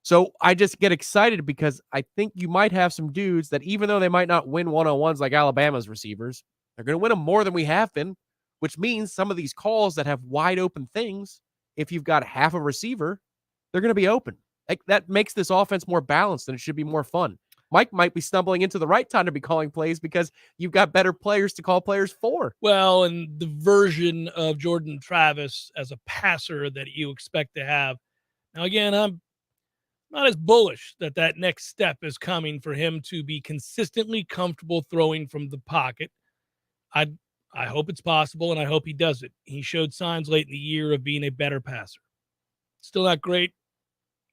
So I just get excited because I think you might have some dudes that even though they might not win one-on-ones like Alabama's receivers, they're going to win them more than we have been, which means some of these calls that have wide open things, if you've got half a receiver, they're going to be open. Like that makes this offense more balanced and it should be more fun. Mike might be stumbling into the right time to be calling plays because you've got better players to call players for.
Well, and the version of Jordan Travis as a passer that you expect to have. Now, again, I'm not as bullish that next step is coming for him to be consistently comfortable throwing from the pocket. I hope it's possible, and I hope he does it. He showed signs late in the year of being a better passer. Still not great.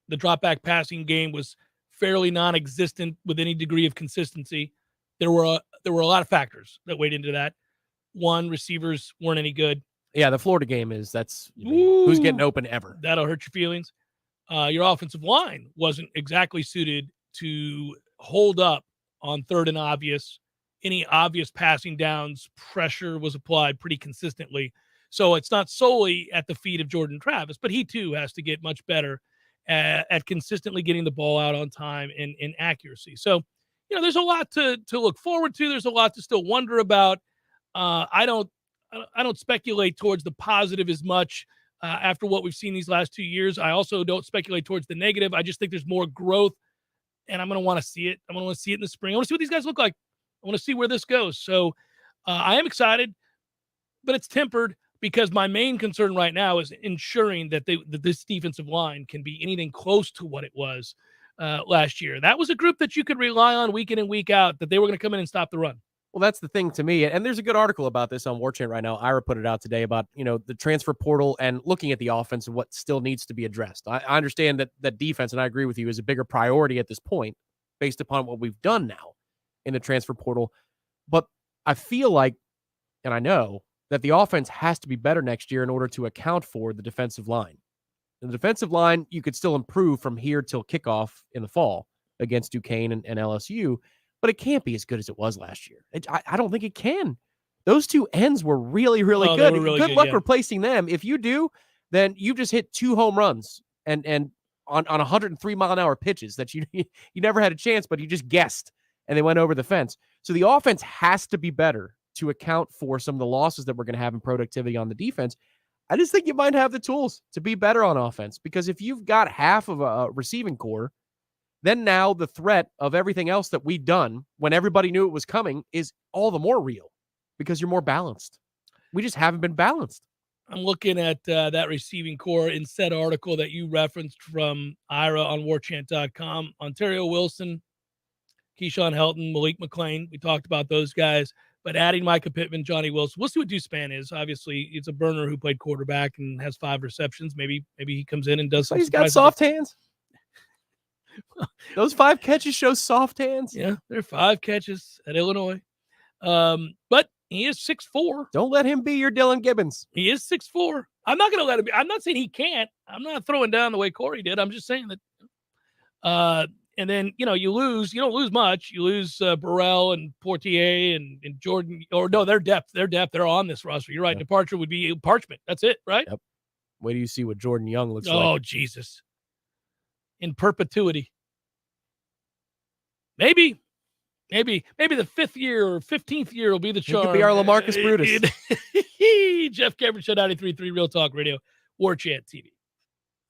The drop-back passing game was fairly non-existent with any degree of consistency. There were a lot of factors that weighed into that. One, receivers weren't any good.
Yeah, the Florida game who's getting open ever.
That'll hurt your feelings. Your offensive line wasn't exactly suited to hold up on third and obvious. Any obvious passing downs, pressure was applied pretty consistently. So it's not solely at the feet of Jordan Travis, but he too has to get much better at consistently getting the ball out on time and in accuracy. So, there's a lot to look forward to. There's a lot to still wonder about. I don't speculate towards the positive as much after what we've seen these last 2 years. I also don't speculate towards the negative. I just think there's more growth, and I'm going to want to see it. I'm going to want to see it in the spring. I want to see what these guys look like. I want to see where this goes. So I am excited, but it's tempered because my main concern right now is ensuring that this defensive line can be anything close to what it was last year. That was a group that you could rely on week in and week out, that they were going to come in and stop the run.
Well, that's the thing to me. And there's a good article about this on Warchant right now. Ira put it out today about, the transfer portal and looking at the offense and what still needs to be addressed. I understand that defense, and I agree with you, is a bigger priority at this point based upon what we've done now in the transfer portal. But I feel like, and I know, that the offense has to be better next year in order to account for the defensive line. The defensive line, you could still improve from here till kickoff in the fall against Duquesne and LSU, but it can't be as good as it was last year. I don't think it can. Those two ends were really, really good. Good luck replacing them. If you do, then you just hit 2 home runs and on 103-mile-an-hour pitches that you never had a chance, but you just guessed, and they went over the fence. So the offense has to be better to account for some of the losses that we're going to have in productivity on the defense. I just think you might have the tools to be better on offense, because if you've got half of a receiving core, then now the threat of everything else that we've done when everybody knew it was coming is all the more real because you're more balanced. We just haven't been balanced.
I'm looking at that receiving core in said article that you referenced from Ira on warchant.com. Ontario Wilson, Keyshawn Helton, Malik McClain. We talked about those guys. But adding Micah Pittman, Johnny Wilson, we'll see what Duspan is. Obviously, it's a burner who played quarterback and has 5 receptions. Maybe he comes in and does something.
He's got soft hands. Those 5 catches show soft hands.
Yeah, there are 5 catches at Illinois. But he is 6'4".
Don't let him be your Dylan Gibbons.
He is 6'4". I'm not going to let him be. I'm not saying he can't. I'm not throwing down the way Corey did. I'm just saying that. And then, you lose. You don't lose much. You lose Burrell and Portier and Jordan. Or no, their depth. They're on this roster. You're right. Yeah. Departure would be Parchment. That's it, right?
Yep. Wait do you see what Jordan Young looks like.
Oh, Jesus. In perpetuity. Maybe the 5th year or 15th year will be the charm.
He could be our LaMarcus Brutus.
Jeff Cameron Show, 93.3 Real Talk Radio, Warchant TV.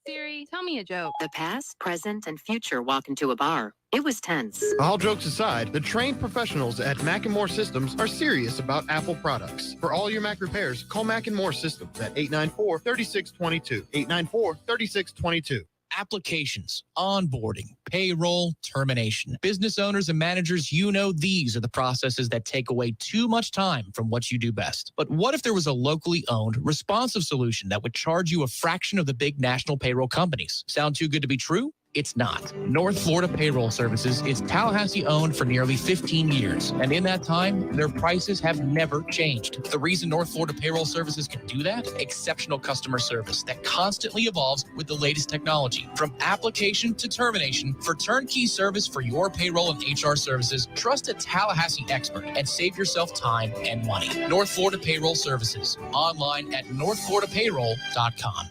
Siri, tell me a joke. The past, present, and future walk into a bar. It was tense.
All jokes aside, the trained professionals at Mac & More Systems are serious about Apple products. For all your Mac repairs, call Mac & More Systems at 894-3622. 894-3622.
Applications, onboarding, payroll, termination. Business owners and managers, these are the processes that take away too much time from what you do best. But what if there was a locally owned, responsive solution that would charge you a fraction of the big national payroll companies? Sound too good to be true? It's not. North Florida Payroll Services is Tallahassee owned for nearly 15 years. And in that time, their prices have never changed. The reason North Florida Payroll Services can do that? Exceptional customer service that constantly evolves with the latest technology. From application to termination, for turnkey service for your payroll and HR services, trust a Tallahassee expert and save yourself time and money. North Florida Payroll Services. Online at northfloridapayroll.com.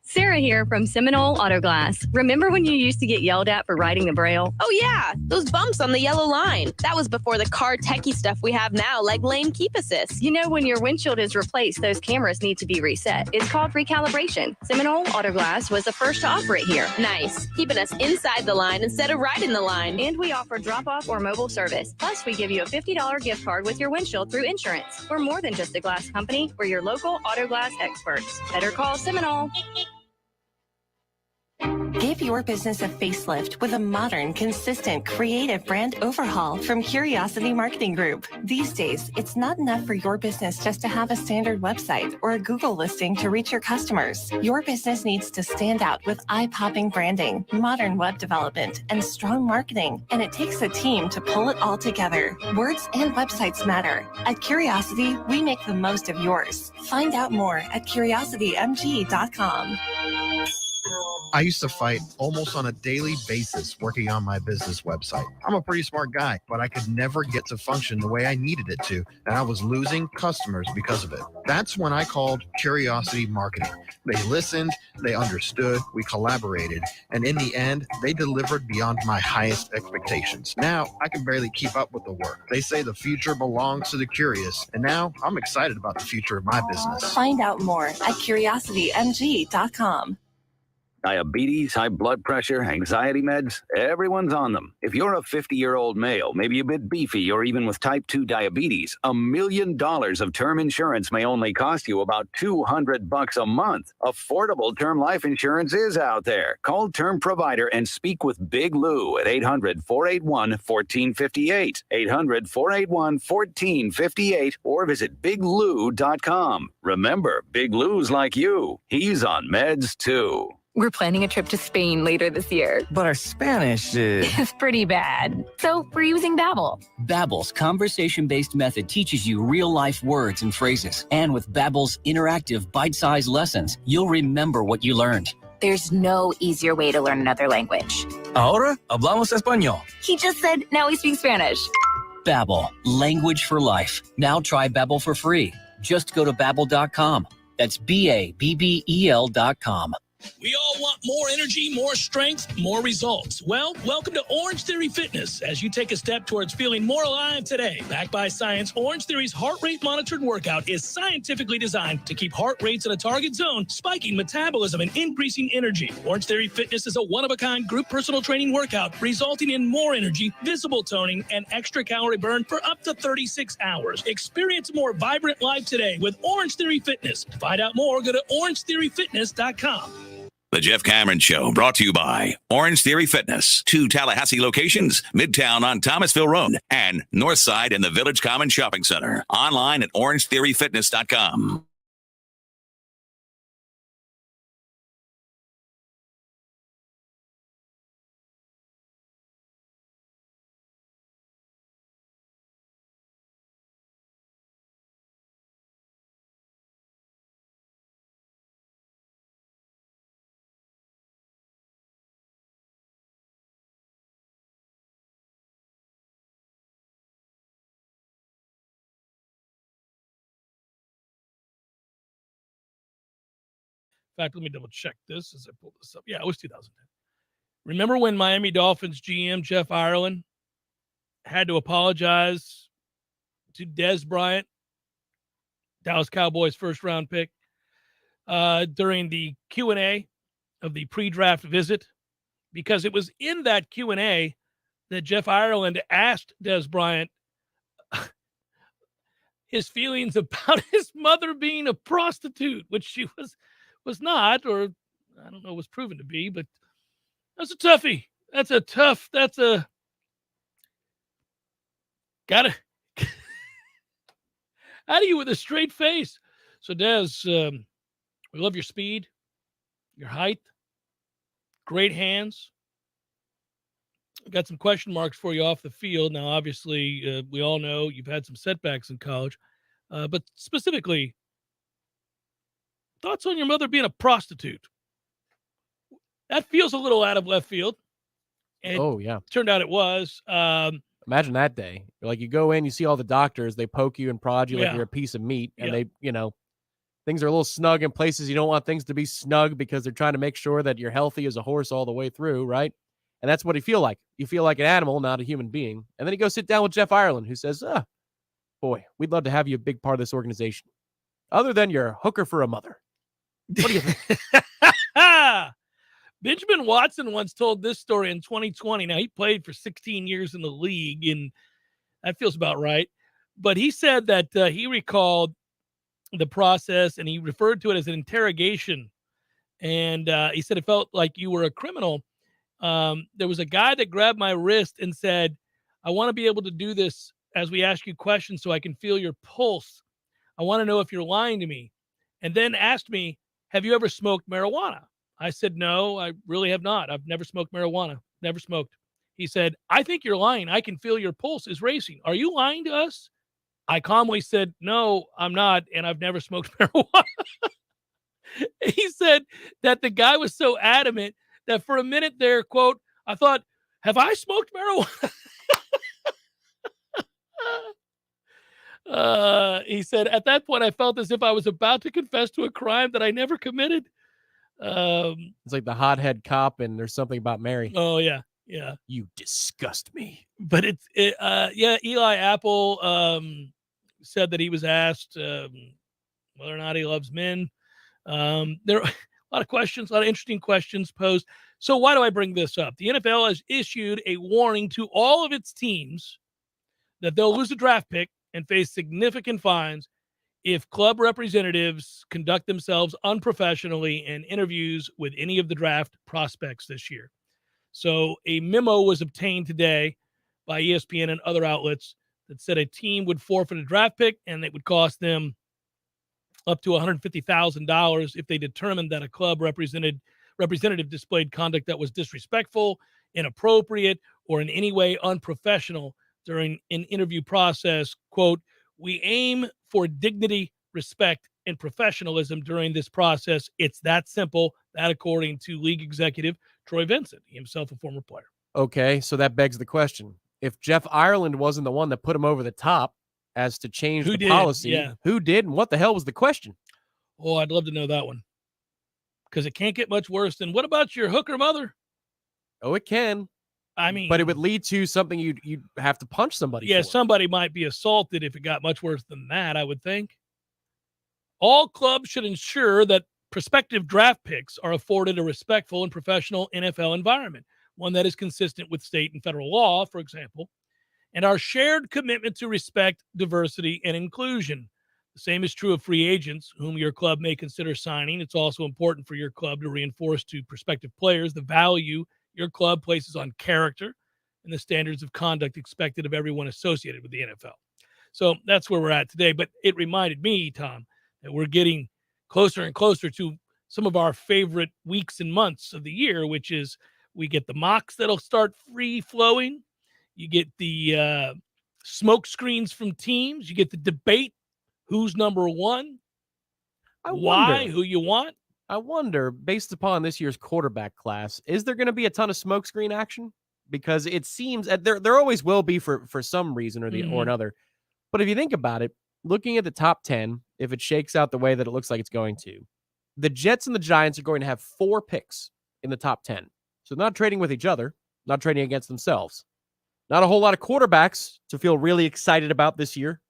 Sarah here from Seminole Auto Glass. Remember when you used to get yelled at for writing the Braille?
Oh yeah, those bumps on the yellow line. That was before the car techie stuff we have now, like lane keep assist.
You know, when your windshield is replaced, those cameras need to be reset. It's called recalibration. Seminole Auto Glass was the first to offer it here.
Nice, keeping us inside the line instead of right in the line.
And we offer drop-off or mobile service. Plus, we give you a $50 gift card with your windshield through insurance. We're more than just a glass company. We're your local auto glass experts. Better call Seminole.
Give your business a facelift with a modern, consistent, creative brand overhaul from Curiosity Marketing Group. These days, it's not enough for your business just to have a standard website or a Google listing to reach your customers. Your business needs to stand out with eye-popping branding, modern web development, and strong marketing. And it takes a team to pull it all together. Words and websites matter. At Curiosity, we make the most of yours. Find out more at curiositymg.com.
I used to fight almost on a daily basis working on my business website. I'm a pretty smart guy, but I could never get to function the way I needed it to, and I was losing customers because of it. That's when I called Curiosity Marketing. They listened, they understood, we collaborated, and in the end, they delivered beyond my highest expectations. Now, I can barely keep up with the work. They say the future belongs to the curious, and now I'm excited about the future of my business.
Find out more at curiositymg.com.
Diabetes, high blood pressure, anxiety meds, everyone's on them. If you're a 50-year-old male, maybe a bit beefy, or even with type 2 diabetes, $1 million of term insurance may only cost you about $200 a month. Affordable term life insurance is out there. Call Term Provider and speak with Big Lou at 800-481-1458. 800-481-1458 or visit biglou.com. Remember, Big Lou's like you. He's on meds too.
We're planning a trip to Spain later this year.
But our Spanish
is pretty bad. So we're using Babbel.
Babbel's conversation-based method teaches you real-life words and phrases. And with Babbel's interactive, bite-sized lessons, you'll remember what you learned.
There's no easier way to learn another language.
Ahora hablamos español.
He just said, now we speak Spanish.
Babbel, language for life. Now try Babbel for free. Just go to Babbel.com. That's Babbel.com.
We all want more energy, more strength, more results. Well, welcome to Orange Theory Fitness as you take a step towards feeling more alive today. Backed by science, Orange Theory's heart rate monitored workout is scientifically designed to keep heart rates in a target zone, spiking metabolism and increasing energy. Orange Theory Fitness is a one-of-a-kind group personal training workout resulting in more energy, visible toning, and extra calorie burn for up to 36 hours. Experience a more vibrant life today with Orange Theory Fitness. To find out more, go to orangetheoryfitness.com.
The Jeff Cameron Show, brought to you by Orange Theory Fitness. 2 Tallahassee locations, Midtown on Thomasville Road and Northside in the Village Common Shopping Center. Online at orangetheoryfitness.com.
fact, let me double check this as I pull this up. Yeah, it was 2010. Remember when Miami Dolphins GM Jeff Ireland had to apologize to Dez Bryant, Dallas Cowboys first-round pick, during the Q&A of the pre-draft visit? Because it was in that Q&A that Jeff Ireland asked Dez Bryant his feelings about his mother being a prostitute, which she was not, or I don't know, was proven to be, but that's a toughie. Gotta, how do you with a straight face? So Dez, we love your speed, your height, great hands. Got some question marks for you off the field. Now, obviously, we all know you've had some setbacks in college, but specifically, thoughts on your mother being a prostitute? That feels a little out of left field. And
yeah.
Turned out it was.
Imagine that day. Like, you go in, you see all the doctors, they poke you and prod you like you're a piece of meat, and they, things are a little snug in places you don't want things to be snug because they're trying to make sure that you're healthy as a horse all the way through, right? And that's what you feel like. You feel like an animal, not a human being. And then you go sit down with Jeff Ireland, who says, boy, we'd love to have you a big part of this organization. Other than your hooker for a mother. What do you think?
Benjamin Watson once told this story in 2020. Now, he played for 16 years in the league, and that feels about right. But he said that he recalled the process, and he referred to it as an interrogation. And he said it felt like you were a criminal. There was a guy that grabbed my wrist and said, I want to be able to do this as we ask you questions so I can feel your pulse. I want to know if you're lying to me. And then asked me, have you ever smoked marijuana? I said, no, I really have not. I've never smoked marijuana. Never smoked. He said, I think you're lying. I can feel your pulse is racing. Are you lying to us? I calmly said, no, I'm not. And I've never smoked marijuana. He said that the guy was so adamant that for a minute there, quote, I thought, have I smoked marijuana? He said, at that point, I felt as if I was about to confess to a crime that I never committed.
It's like the hothead cop and There's Something About Mary.
Oh, yeah. Yeah.
You disgust me.
But Eli Apple said that he was asked whether or not he loves men. There are a lot of questions, a lot of interesting questions posed. So why do I bring this up? The NFL has issued a warning to all of its teams that they'll lose a draft pick and face significant fines if club representatives conduct themselves unprofessionally in interviews with any of the draft prospects this year. So a memo was obtained today by ESPN and other outlets that said a team would forfeit a draft pick and it would cost them up to $150,000 if they determined that a club representative displayed conduct that was disrespectful, inappropriate, or in any way unprofessional during an interview process. Quote, we aim for dignity, respect, and professionalism during this process. It's that simple. That according to league executive Troy Vincent, himself a former player.
Okay, so that begs the question. If Jeff Ireland wasn't the one that put him over the top as to change the policy, who did, and what the hell was the question?
Oh, I'd love to know that one. Because it can't get much worse than, what about your hooker mother?
Oh, it can.
I mean,
but it would lead to something you'd have to punch somebody for.
Somebody might be assaulted if it got much worse than that, I would think. All clubs should ensure that prospective draft picks are afforded a respectful and professional NFL environment, one that is consistent with state and federal law, for example, and our shared commitment to respect, diversity, and inclusion. The same is true of free agents whom your club may consider signing. It's also important for your club to reinforce to prospective players the value your club places on character and the standards of conduct expected of everyone associated with the NFL. So that's where we're at today. But it reminded me, Tom, that we're getting closer and closer to some of our favorite weeks and months of the year, which is we get the mocks that'll start free flowing. You get the smoke screens from teams. You get the debate. Who's number one? Why? Who you want?
I wonder, based upon this year's quarterback class, is there going to be a ton of smokescreen action? Because it seems there always will be for some reason or another. But if you think about it, looking at the top 10, if it shakes out the way that it looks like it's going to, the Jets and the Giants are going to have 4 picks in the top 10. So not trading with each other, not trading against themselves. Not a whole lot of quarterbacks to feel really excited about this year.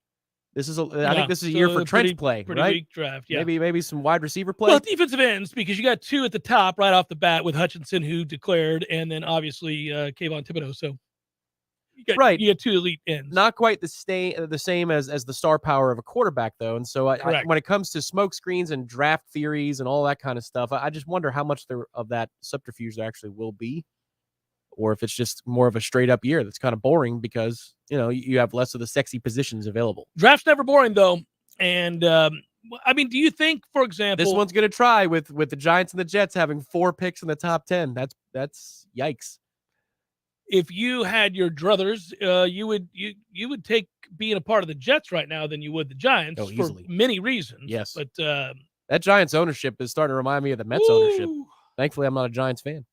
I think this is a year for trench play,
pretty
right?
weak draft. Yeah.
Maybe some wide receiver play.
Well, defensive ends, because you got 2 at the top right off the bat with Hutchinson, who declared, and then obviously Kayvon Thibodeau. So you got 2 elite ends.
Not quite the same as the star power of a quarterback, though. And so when it comes to smoke screens and draft theories and all that kind of stuff, I just wonder how much of that subterfuge there actually will be, or if it's just more of a straight up year that's kind of boring because, you have less of the sexy positions available.
Draft's never boring, though. And, do you think, for example...
This one's going to try with the Giants and the Jets having 4 picks in the top 10. That's yikes.
If you had your druthers, you would take being a part of the Jets right now than you would the Giants for many reasons.
Yes.
But
that Giants ownership is starting to remind me of the Mets ownership. Thankfully, I'm not a Giants fan.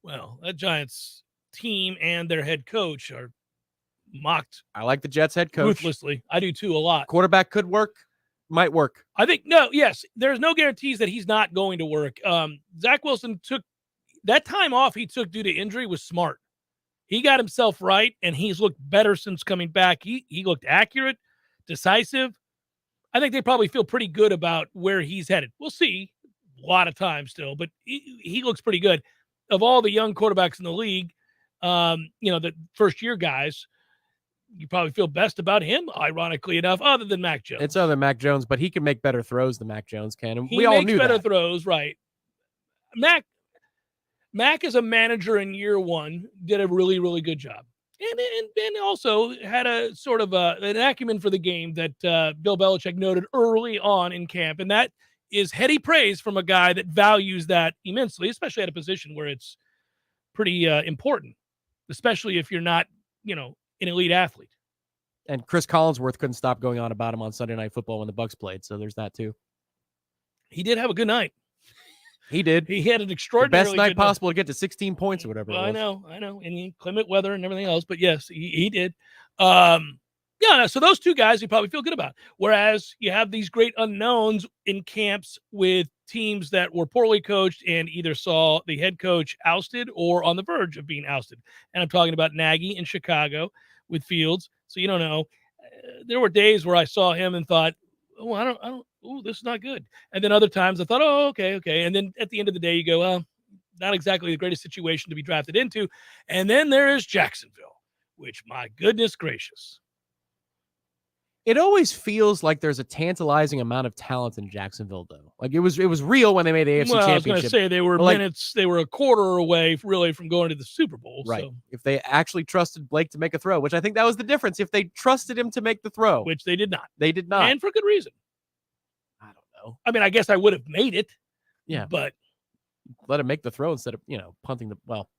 Well, that Giants team and their head coach are mocked.
I like the Jets head coach.
Ruthlessly. I do too, a lot.
Quarterback could work, might work.
I think, there's no guarantees that he's not going to work. Zach Wilson took that time off he took due to injury was smart. He got himself right, and he's looked better since coming back. He looked accurate, decisive. I think they probably feel pretty good about where he's headed. We'll see a lot of time still, but he looks pretty good. Of all the young quarterbacks in the league, the first-year guys, you probably feel best about him, ironically enough, other than Mac Jones.
It's other than Mac Jones, but he can make better throws than Mac Jones can. And
He
we all
makes
knew
better
that.
throws, right. Mac as a manager in year 1 did a really, really good job. And also had a sort of an acumen for the game that Bill Belichick noted early on in camp. And that is heady praise from a guy that values that immensely, especially at a position where it's pretty important, especially if you're not, an elite athlete.
And Chris Collinsworth couldn't stop going on about him on Sunday Night Football when the Bucs played. So there's that too.
He did have a good night.
He did.
He had an extraordinary
best night possible to get to 16 points or whatever.
I know. And inclement weather and everything else. But yes, he did. So those 2 guys you probably feel good about. Whereas you have these great unknowns in camps with teams that were poorly coached and either saw the head coach ousted or on the verge of being ousted. And I'm talking about Nagy in Chicago with Fields. So you don't know. There were days where I saw him and thought, this is not good. And then other times I thought, okay. And then at the end of the day, you go, well, not exactly the greatest situation to be drafted into. And then there is Jacksonville, which, my goodness gracious.
It always feels like there's a tantalizing amount of talent in Jacksonville, though. Like it was real when they made the AFC Championship.
I was going to say they were they were a quarter away really from going to the Super Bowl.
Right.
So.
If they actually trusted Blake to make a throw, which I think that was the difference. If they trusted him to make the throw.
Which they did not.
They did not.
And for good reason.
I don't know.
I mean, I guess I would have made it.
Yeah.
But.
Let him make the throw instead of, punting the. Well,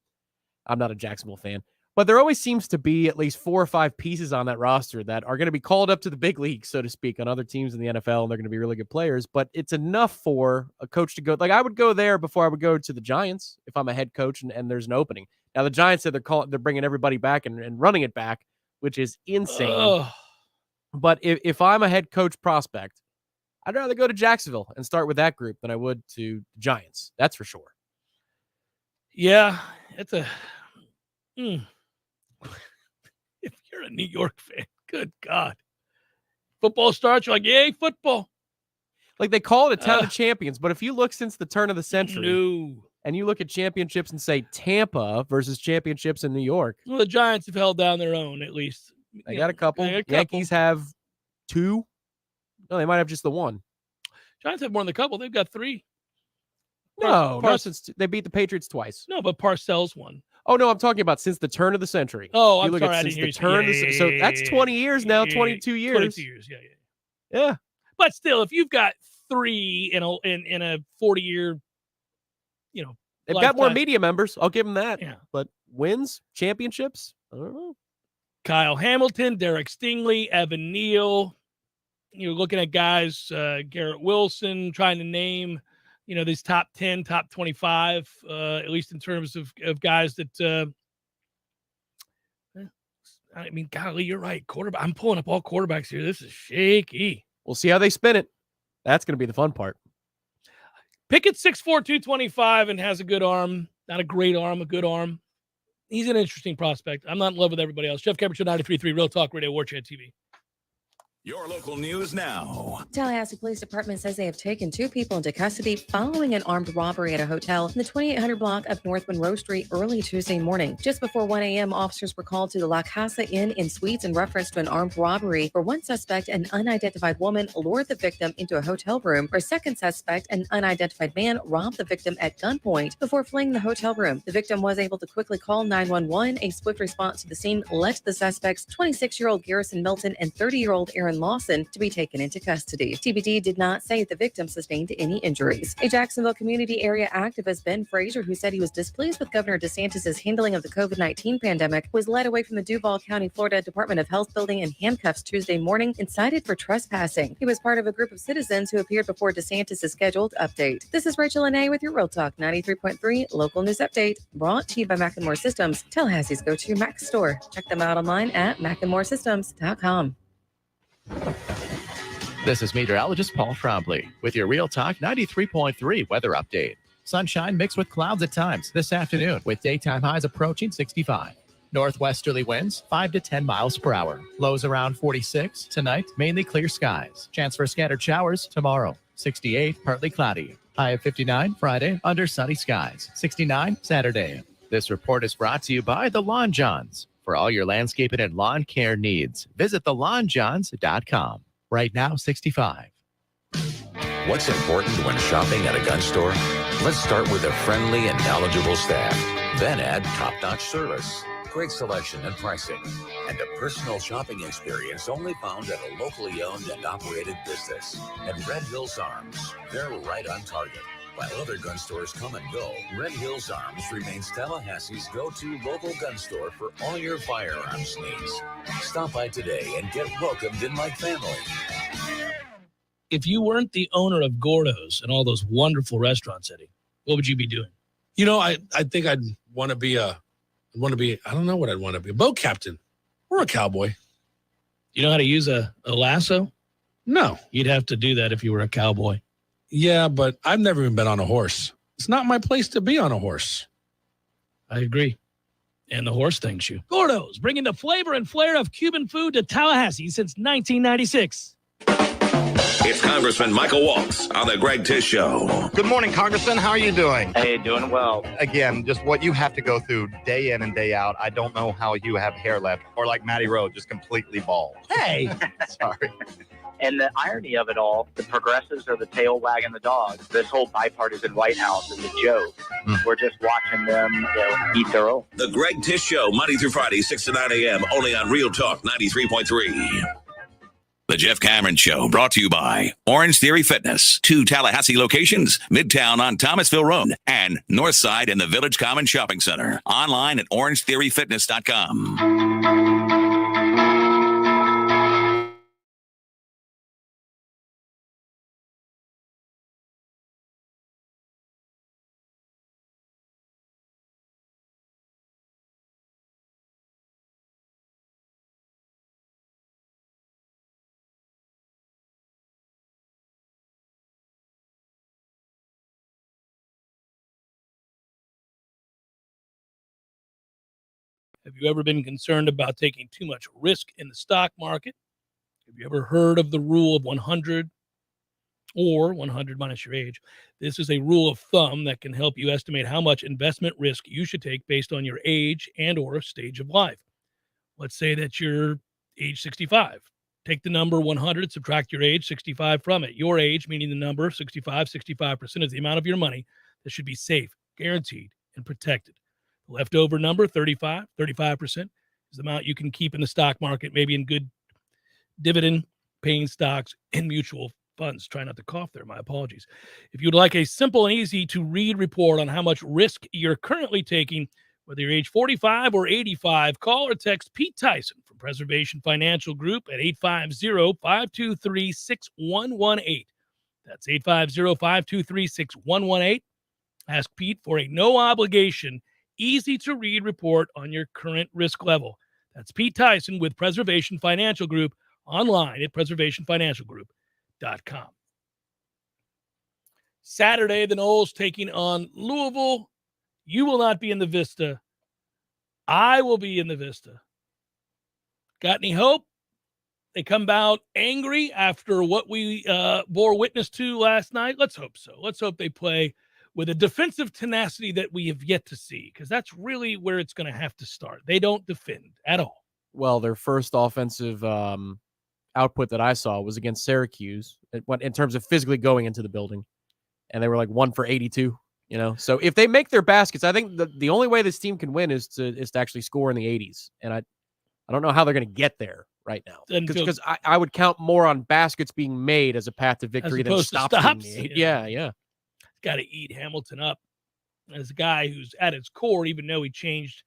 I'm not a Jacksonville fan. But there always seems to be at least 4 or 5 pieces on that roster that are going to be called up to the big league, so to speak, on other teams in the NFL, and they're going to be really good players. But it's enough for a coach to go. Like, I would go there before I would go to the Giants if I'm a head coach and there's an opening. Now, the Giants said they're bringing everybody back and running it back, which is insane. But if I'm a head coach prospect, I'd rather go to Jacksonville and start with that group than I would to Giants. That's for sure.
Yeah, it's a... If you're a New York fan, good God. Football starts, you're like, yay, football.
Like they call it a town of champions, but if you look since the turn of the century and you look at championships and say Tampa versus championships in New York.
Well, the Giants have held down their own, at least.
They got a couple. Yankees have 2. No, they might have just the 1.
Giants have more than a couple. They've got 3.
No, since they beat the Patriots twice.
No, but Parcells won.
Oh, no, I'm talking about since the turn of the century.
Oh, I'm sorry. I didn't hear you.
So that's 20 years now, 22 years.
22 years, yeah.
Yeah.
But still, if you've got 3 in a 40-year,
they've
lifetime.
got more media members. I'll give them that.
Yeah.
But wins, championships, I don't know.
Kyle Hamilton, Derek Stingley, Evan Neal. You're looking at guys, Garrett Wilson, trying to name, these top 10, top 25, at least in terms of guys that, golly, you're right. Quarterback. I'm pulling up all quarterbacks here. This is shaky.
We'll see how they spin it. That's going to be the fun part.
Pickett's 6'4", 225 and has a good arm. Not a great arm, a good arm. He's an interesting prospect. I'm not in love with everybody else. Jeff Cameron Show, 93.3 Real Talk Radio, Warchant TV.
Your local news now.
Tallahassee Police Department says they have taken 2 people into custody following an armed robbery at a hotel in the 2800 block of North Monroe Street early Tuesday morning. Just before 1 a.m., officers were called to the La Casa Inn and Suites in reference to an armed robbery where one suspect, an unidentified woman, lured the victim into a hotel room, where a second suspect, an unidentified man, robbed the victim at gunpoint before fleeing the hotel room. The victim was able to quickly call 911. A swift response to the scene led the suspects, 26-year-old Garrison Milton and 30-year-old Aaron Lawson, to be taken into custody. TBD did not say if the victim sustained any injuries. A Jacksonville community area activist, Ben Frazier, who said he was displeased with Governor DeSantis' handling of the COVID-19 pandemic, was led away from the Duval County, Florida Department of Health building in handcuffs Tuesday morning and cited for trespassing. He was part of a group of citizens who appeared before DeSantis' scheduled update. This is Rachel Lene with your Real Talk 93.3 local news update, brought to you by Macklemore Systems, Tallahassee's go-to Mac store. Check them out online at macklemoresystems.com.
This is meteorologist Paul Trombley with your Real Talk 93.3 weather update. Sunshine mixed with clouds at times this afternoon with daytime highs approaching 65. Northwesterly winds 5 to 10 miles per hour. Lows around 46. Tonight, mainly clear skies. Chance for scattered showers tomorrow. 68, partly cloudy. High of 59 Friday, under sunny skies. 69 Saturday. This report is brought to you by the Lawn Johns. For all your landscaping and lawn care needs, visit thelawnjohns.com. Right now, 65.
What's important when shopping at a gun store? Let's start with a friendly and knowledgeable staff. Then add top-notch service, great selection and pricing, and a personal shopping experience only found at a locally owned and operated business. And Red Hills Arms, they're right on target. While other gun stores come and go, Red Hills Arms remains Tallahassee's go-to local gun store for all your firearms needs. Stop by today and get welcomed in like family.
If you weren't the owner of Gordo's and all those wonderful restaurants, Eddie, what would you be doing?
You know, I think I'd want to be I don't know what I'd want to be, a boat captain or a cowboy.
You know how to use a lasso?
No.
You'd have to do that if you were a cowboy.
Yeah, but I've never even been on a horse. It's not my place to be on a horse.
I agree. And the horse thanks you. Gordo's, bringing the flavor and flair of Cuban food to Tallahassee since 1996.
It's Congressman Michael Waltz on the Greg Tish Show.
Good morning, Congressman. How are you doing?
Hey, doing well.
Again, just what you have to go through day in and day out. I don't know how you have hair left, or like Matty Rowe, just completely bald.
Hey.
Sorry.
And the irony of it all, the progressives are the tail wagging the dog. This whole bipartisan White House is a joke. We're just watching them eat their own.
The Greg Tish Show, Monday through Friday, 6 to 9 a.m., only on Real Talk 93.3. The Jeff Cameron Show, brought to you by Orange Theory Fitness. 2 Tallahassee locations, Midtown on Thomasville Road and Northside in the Village Common Shopping Center. Online at orangetheoryfitness.com.
Have you ever been concerned about taking too much risk in the stock market? Have you ever heard of the rule of 100 or 100 minus your age? This is a rule of thumb that can help you estimate how much investment risk you should take based on your age and or stage of life. Let's say that you're age 65. Take the number 100, subtract your age, 65 from it. Your age, meaning the number 65, 65% is the amount of your money that should be safe, guaranteed, and protected. The leftover number, 35% is the amount you can keep in the stock market, maybe in good dividend-paying stocks and mutual funds. Try not to cough there. My apologies. If you'd like a simple and easy to read report on how much risk you're currently taking, whether you're age 45 or 85, call or text Pete Tyson from Preservation Financial Group at 850-523-6118. That's 850-523-6118. Ask Pete for a no-obligation, easy-to-read report on your current risk level. That's Pete Tyson with Preservation Financial Group, online at preservationfinancialgroup.com. Saturday, the Noles taking on Louisville. You will not be in the Vista. I will be in the Vista. Got any hope? They come out angry after what we bore witness to last night. Let's hope so. Let's hope they play with a defensive tenacity that we have yet to see, because that's really where it's going to have to start. They don't defend at all.
Well, their first offensive output that I saw was against Syracuse in terms of physically going into the building, and they were like 1 for 82. So if they make their baskets, I think the only way this team can win is to actually score in the 80s, and I don't know how they're going to get there right now, because I would count more on baskets being made as a path to victory than stops. Yeah.
Got to eat Hamilton up as a guy who's at its core, even though he changed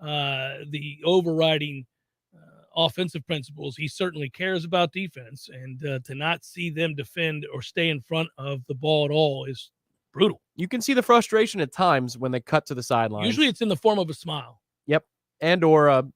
the overriding offensive principles. He certainly cares about defense, and to not see them defend or stay in front of the ball at all is brutal.
You can see the frustration at times when they cut to the sideline.
Usually it's in the form of a smile.
Yep. And or kind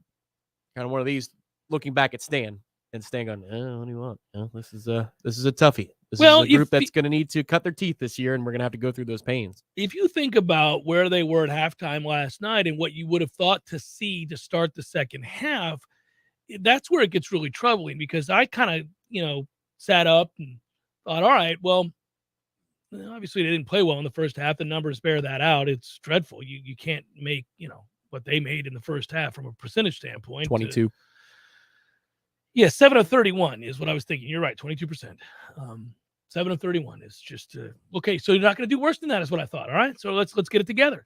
of one of these looking back at Stan, and Stan going, what do you want? This is a toughie. This is a group that's going to need to cut their teeth this year, and we're going to have to go through those pains.
If you think about where they were at halftime last night and what you would have thought to see to start the second half, that's where it gets really troubling, because I kind of, sat up and thought, all right, well, obviously they didn't play well in the first half. The numbers bear that out. It's dreadful. You can't make, what they made in the first half from a percentage standpoint.
22.
7 of 31 is what I was thinking. You're right, 22%. 7 of 31 is just okay. So you're not going to do worse than that, is what I thought. All right, so let's get it together.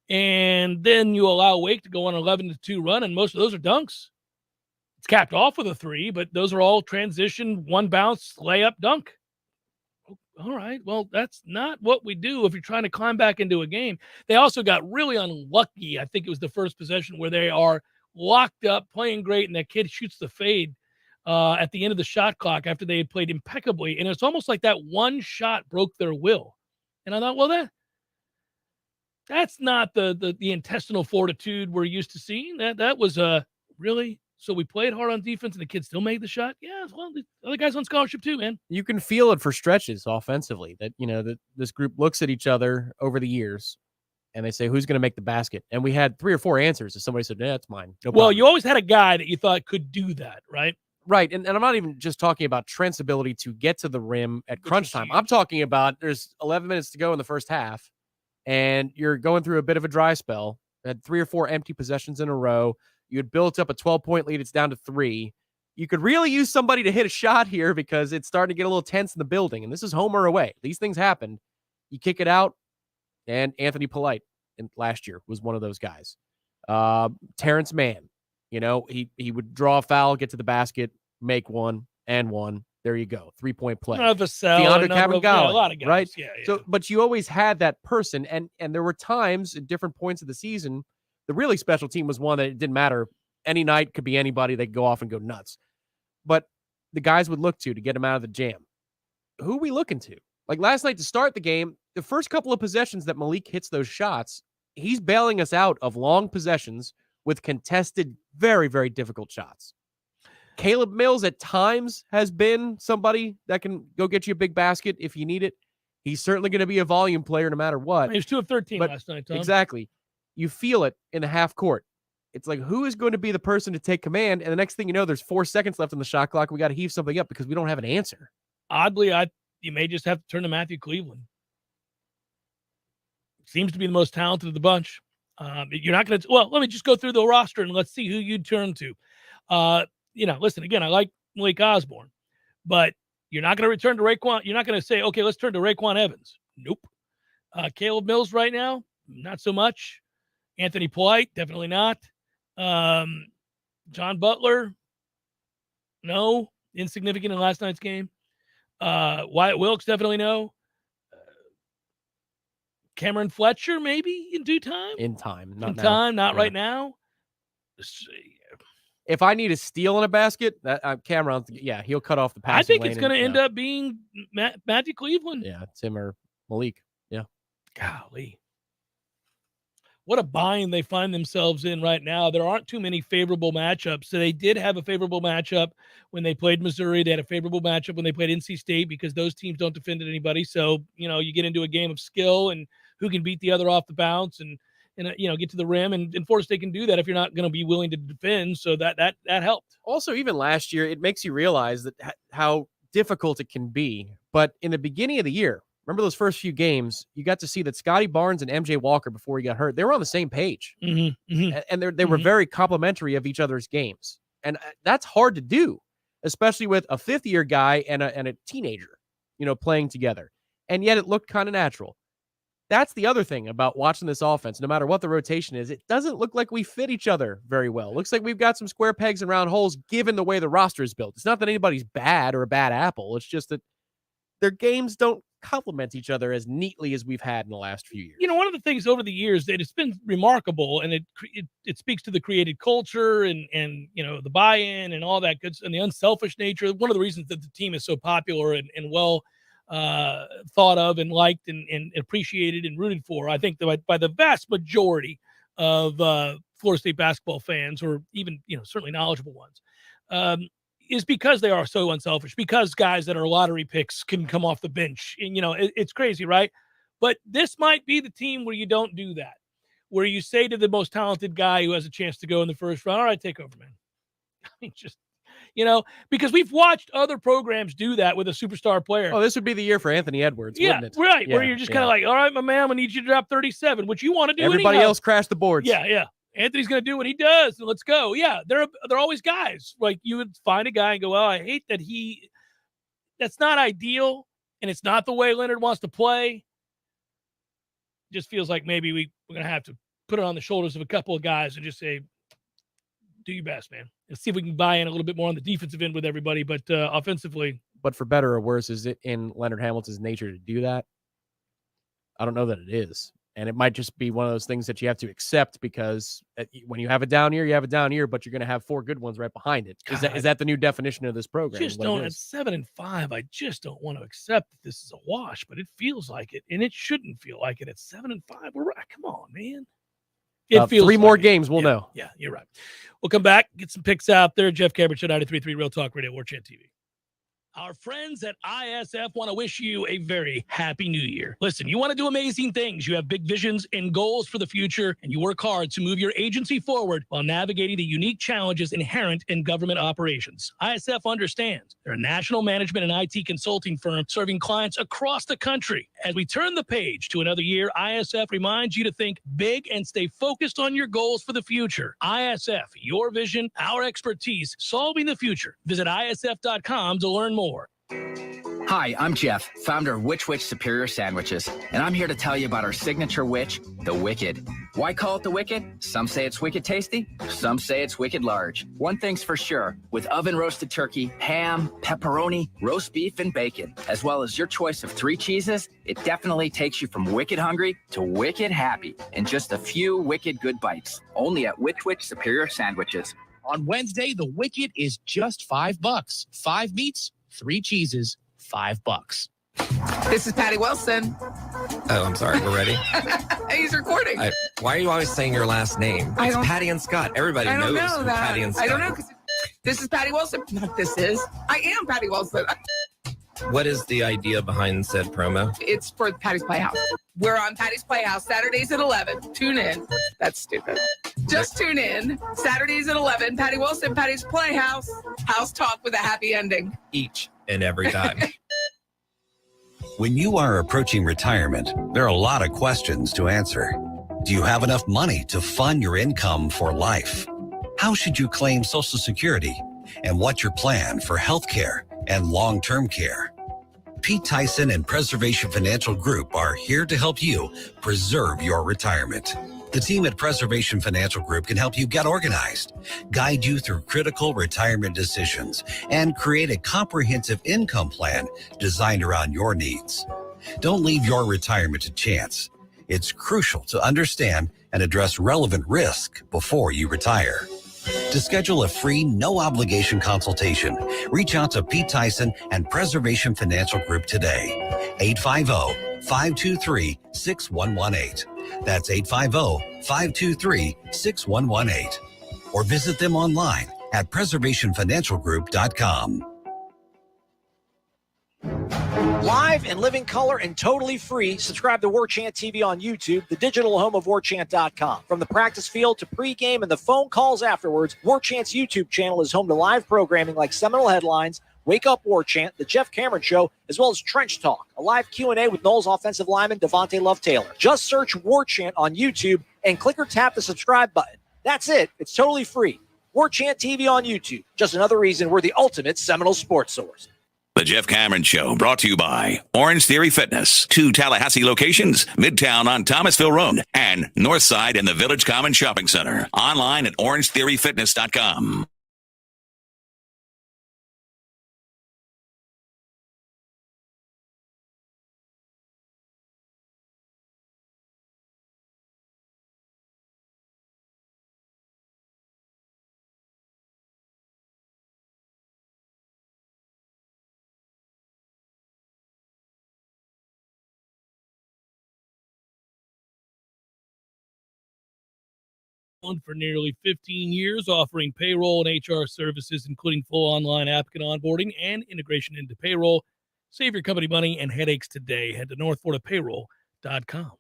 And then you allow Wake to go on an 11-2 run, and most of those are dunks. It's capped off with a 3, but those are all transition, one bounce, layup, dunk. All right, well, that's not what we do if you're trying to climb back into a game. They also got really unlucky. I think it was the first possession where they are locked up, playing great, and that kid shoots the fade at the end of the shot clock after they had played impeccably. And it's almost like that one shot broke their will. And I thought, well, that's not the intestinal fortitude we're used to seeing. That was really. So we played hard on defense, and the kid still made the shot. Yeah, well, the other guys on scholarship too, man.
You can feel it for stretches offensively that, that this group looks at each other over the years, and they say, who's going to make the basket? And we had 3 or 4 answers. And somebody said, yeah, it's mine. No problem.
Well, you always had a guy that you thought could do that, right?
Right. And I'm not even just talking about Trent's ability to get to the rim at crunch time. I'm talking about there's 11 minutes to go in the first half, and you're going through a bit of a dry spell. Had 3 or 4 empty possessions in a row. You had built up a 12-point lead. It's down to 3. You could really use somebody to hit a shot here, because it's starting to get a little tense in the building. And this is home or away. These things happen. You kick it out, and Anthony Polite last year was one of those guys. Terrence Mann, he would draw a foul, get to the basket, make one, and one. There you go. 3-point play.
DeAndre
Kavanaugh,
a lot of guys,
right?
Yeah.
So, but you always had that person, and there were times at different points of the season, the really special team was one that it didn't matter. Any night could be anybody. They could go off and go nuts. But the guys would look to get them out of the jam. Who are we looking to? Like last night to start the game, the first couple of possessions that Malik hits those shots, he's bailing us out of long possessions with contested, very, very difficult shots. Caleb Mills at times has been somebody that can go get you a big basket if you need it. He's certainly going to be a volume player no matter what.
He was 2 of 13 last night, Tom.
Exactly. You feel it in the half court. It's like, who is going to be the person to take command? And the next thing you know, there's 4 seconds left on the shot clock. We got to heave something up because we don't have an answer.
Oddly, you may just have to turn to Matthew Cleveland. Seems to be the most talented of the bunch. You're not going to. Well, let me just go through the roster and let's see who you'd turn to. Listen, again, I like Malik Osborne, but you're not going to return to Raekwon. You're not going to say, okay, let's turn to Raekwon Evans. Nope. Caleb Mills right now, not so much. Anthony Polite, definitely not. John Butler, no. Insignificant in last night's game. Wyatt Wilkes, definitely no. Cameron Fletcher, maybe in due time.
In time, not now.
Time, not right now.
If I need a steal in a basket, Cameron, he'll cut off the pass.
I think it's going to end up being Matthew Cleveland.
Yeah, Tim or Malik. Yeah.
Golly. what a bind they find themselves in right now. There aren't too many favorable matchups. So they did have a favorable matchup when they played Missouri. They had a favorable matchup when they played NC State because those teams don't defend anybody. So, you get into a game of skill and who can beat the other off the bounce and get to the rim. And Florida State can do that if you're not going to be willing to defend. So that helped.
Also, even last year, it makes you realize that how difficult it can be. But in the beginning of the year, remember those first few games, you got to see that Scotty Barnes and MJ Walker, before he got hurt, they were on the same page. And they were very complimentary of each other's games. And that's hard to do, especially with a fifth-year guy and a teenager, playing together. And yet it looked kind of natural. That's the other thing about watching this offense. No matter what the rotation is, it doesn't look like we fit each other very well. It looks like we've got some square pegs and round holes given the way the roster is built. It's not that anybody's bad or a bad apple. It's just that their games don't complement each other as neatly as we've had in the last few years.
One of the things over the years that it's been remarkable, and it speaks to the created culture and the buy-in and all that good, and the unselfish nature. One of the reasons that the team is so popular and well thought of and liked and appreciated and rooted for, I think by the vast majority of Florida State basketball fans, or even certainly knowledgeable ones, is because they are so unselfish, because guys that are lottery picks can come off the bench. And, it's crazy, right? But this might be the team where you don't do that, where you say to the most talented guy who has a chance to go in the first round, all right, take over, man. I mean, just, because we've watched other programs do that with a superstar player.
Oh, this would be the year for Anthony Edwards, wouldn't it?
Right. Where you're just kind of like, all right, my man, I need you to drop 37, which you want to do.
Everybody else crashed the boards.
Yeah. Anthony's going to do what he does, and let's go. Yeah, they're always guys. Like, you would find a guy and go, well, I hate that that's not ideal, and it's not the way Leonard wants to play. Just feels like maybe we're going to have to put it on the shoulders of a couple of guys and just say, do your best, man. Let's see if we can buy in a little bit more on the defensive end with everybody, but offensively.
But for better or worse, is it in Leonard Hamilton's nature to do that? I don't know that it is. And it might just be one of those things that you have to accept, because when you have a down year, you have a down year, but you're going to have 4 good ones right behind it. Is that the new definition of this program?
Just don't, at 7-5, I just don't want to accept that this is a wash, but it feels like it, and it shouldn't feel like it at 7-5. We're right. Come on, man. It feels
3 more
like
games, we'll know.
Yeah, you're right. We'll come back, get some picks out there. Jeff Cameron, 93.3 Real Talk Radio, Warchant TV. Our friends at ISF want to wish you a very happy new year. Listen, you want to do amazing things. You have big visions and goals for the future, and you work hard to move your agency forward while navigating the unique challenges inherent in government operations. ISF understands. They're a national management and IT consulting firm serving clients across the country. As we turn the page to another year, ISF reminds you to think big and stay focused on your goals for the future. ISF, your vision, our expertise, solving the future. Visit ISF.com to learn more.
Hi, I'm Jeff, founder of Which Superior Sandwiches, and I'm here to tell you about our signature witch, the Wicked. Why call it the Wicked? Some say it's wicked tasty, some say it's wicked large. One thing's for sure, with oven-roasted turkey, ham, pepperoni, roast beef, and bacon, as well as your choice of 3 cheeses, it definitely takes you from wicked hungry to wicked happy in just a few wicked good bites, only at Which Superior Sandwiches.
On Wednesday, the Wicked is just $5. 5 meats, 3 cheeses, $5.
This is Patty Wilson.
Oh, I'm sorry. We're ready?
He's recording.
Why are you always saying your last name? It's Patty and Scott. Everybody knows who Patty and Scott.
I don't know. This is Patty Wilson. I am Patty Wilson.
What is the idea behind said promo?
It's for Patty's Playhouse. We're on Patty's Playhouse Saturdays at 11. Tune in. That's stupid. Just tune in. Saturdays at 11. Patty Wilson, Patty's Playhouse. House talk with a happy ending.
Each and every time.
When you are approaching retirement, there are a lot of questions to answer. Do you have enough money to fund your income for life? How should you claim Social Security? And what's your plan for health care and long-term care? Pete Tyson and Preservation Financial Group are here to help you preserve your retirement. The team at Preservation Financial Group can help you get organized, guide you through critical retirement decisions, and create a comprehensive income plan designed around your needs. Don't leave your retirement to chance. It's crucial to understand and address relevant risk before you retire. To schedule a free, no-obligation consultation, reach out to Pete Tyson and Preservation Financial Group today. 850-523-6118. That's 850-523-6118. Or visit them online at preservationfinancialgroup.com.
Live and living color and totally free. Subscribe to Warchant TV on YouTube, the digital home of Warchant.com. From the practice field to pregame and the phone calls afterwards, Warchant's YouTube channel is home to live programming like Seminole Headlines, Wake Up Warchant, The Jeff Cameron Show, as well as Trench Talk, a live Q&A with Noles offensive lineman Devontae Love-Taylor. Just search Warchant on YouTube and click or tap the subscribe button. That's it. It's totally free. Warchant TV on YouTube. Just another reason we're the ultimate Seminole sports source.
The Jeff Cameron Show, brought to you by Orange Theory Fitness. 2 Tallahassee locations, Midtown on Thomasville Road and Northside in the Village Common Shopping Center. Online at orangetheoryfitness.com.
For nearly 15 years, offering payroll and HR services, including full online applicant onboarding and integration into payroll. Save your company money and headaches today. Head to northfloridapayroll.com.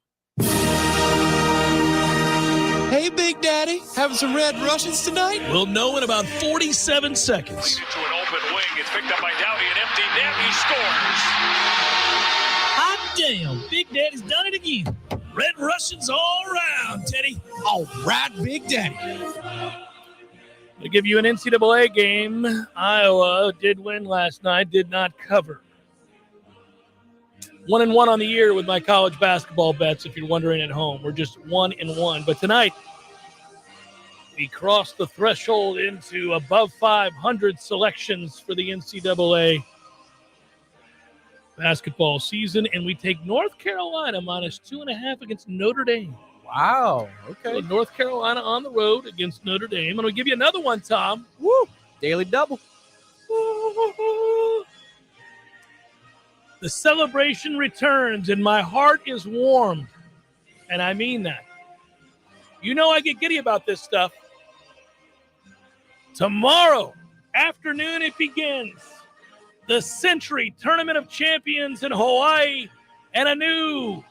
Hey, Big Daddy, having some Red Russians tonight?
We'll know in about 47 seconds.
To an open wing. It's picked up by Dowdy, an empty net. He scores.
Hot damn, Big Daddy's done it again. Red Russians all around, Teddy.
All right, Big Daddy.
I'll give you an NCAA game. Iowa did win last night, did not cover. 1-1 on the year with my college basketball bets, if you're wondering at home. We're just 1-1. But tonight, we crossed the threshold into above 500 selections for the NCAA basketball season, and we take North Carolina -2.5 against Notre Dame.
Wow. Okay.
So North Carolina on the road against Notre Dame. And we'll give you another one, Tom.
Woo! Daily double.
The celebration returns, and my heart is warmed. And I mean that. You know I get giddy about this stuff. Tomorrow afternoon it begins. The Century Tournament of Champions in Hawaii, and a new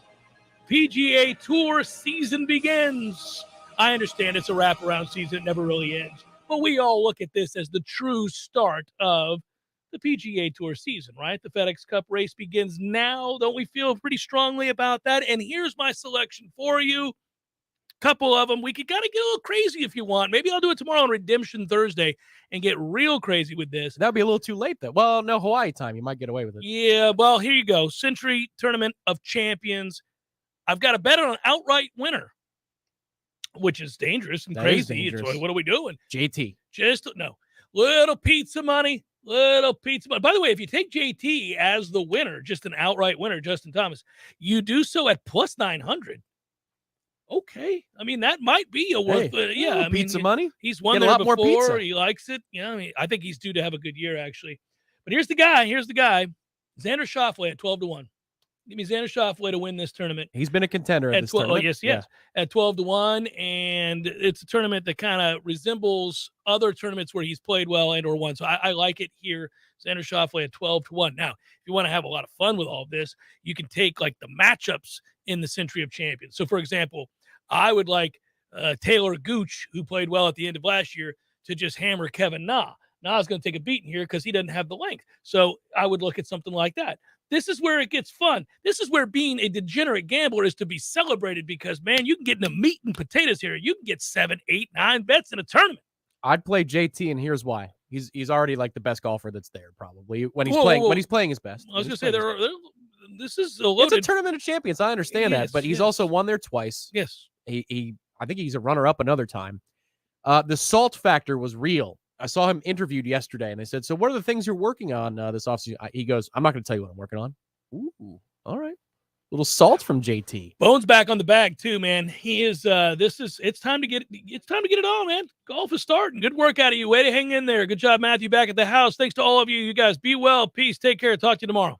PGA Tour season begins. I understand it's a wraparound season. It never really ends. But we all look at this as the true start of the PGA Tour season, right? The FedEx Cup race begins now. Don't we feel pretty strongly about that? And here's my selection for you. Couple of them. We could kind of get a little crazy if you want. Maybe I'll do it tomorrow on Redemption Thursday and get real crazy with this.
That would be a little too late, though. Well, no, Hawaii time. You might get away with it.
Yeah, well, here you go. Century Tournament of Champions. I've got a bet on an outright winner, which is dangerous and crazy. What are we doing?
JT.
No. Little pizza money. Little pizza money. By the way, if you take JT as the winner, just an outright winner, Justin Thomas, you do so at +900. Okay, I mean that might be a worth.
Pizza money.
He's won
Get
there
a lot more
before.
pizza.
He likes it. I mean, I think he's due to have a good year actually. But here's the guy. Xander Schauffele at 12-1. Give me Xander Schauffele to win this tournament.
He's been a contender at this tournament.
Oh, yes. At 12-1, and it's a tournament that kind of resembles other tournaments where he's played well and or won. So I like it here. Xander Schauffele at 12-1. Now, if you want to have a lot of fun with all this, you can take like the matchups in the Century of Champions. So, for example, I would like Taylor Gooch, who played well at the end of last year, to just hammer Kevin Na. Na's going to take a beating here because he doesn't have the length. So I would look at something like that. This is where it gets fun. This is where being a degenerate gambler is to be celebrated because, man, you can get into meat and potatoes here. You can get 7, 8, 9 bets in a tournament.
I'd play JT, and here's why. He's already like the best golfer that's there, probably when he's playing his best.
I was going to say this is
it's a tournament of champions. I understand that, but he's also won there twice.
Yes,
I think he's a runner-up another time. The salt factor was real. I saw him interviewed yesterday, and they said, "So, what are the things you're working on this offseason?" He goes, "I'm not going to tell you what I'm working on." Ooh, all right. Little salt from JT.
Bones back on the bag too, man. He is. It's time to get it on, man. Golf is starting. Good work out of you. Way to hang in there. Good job, Matthew, back at the house. Thanks to all of you. You guys be well. Peace. Take care. Talk to you tomorrow.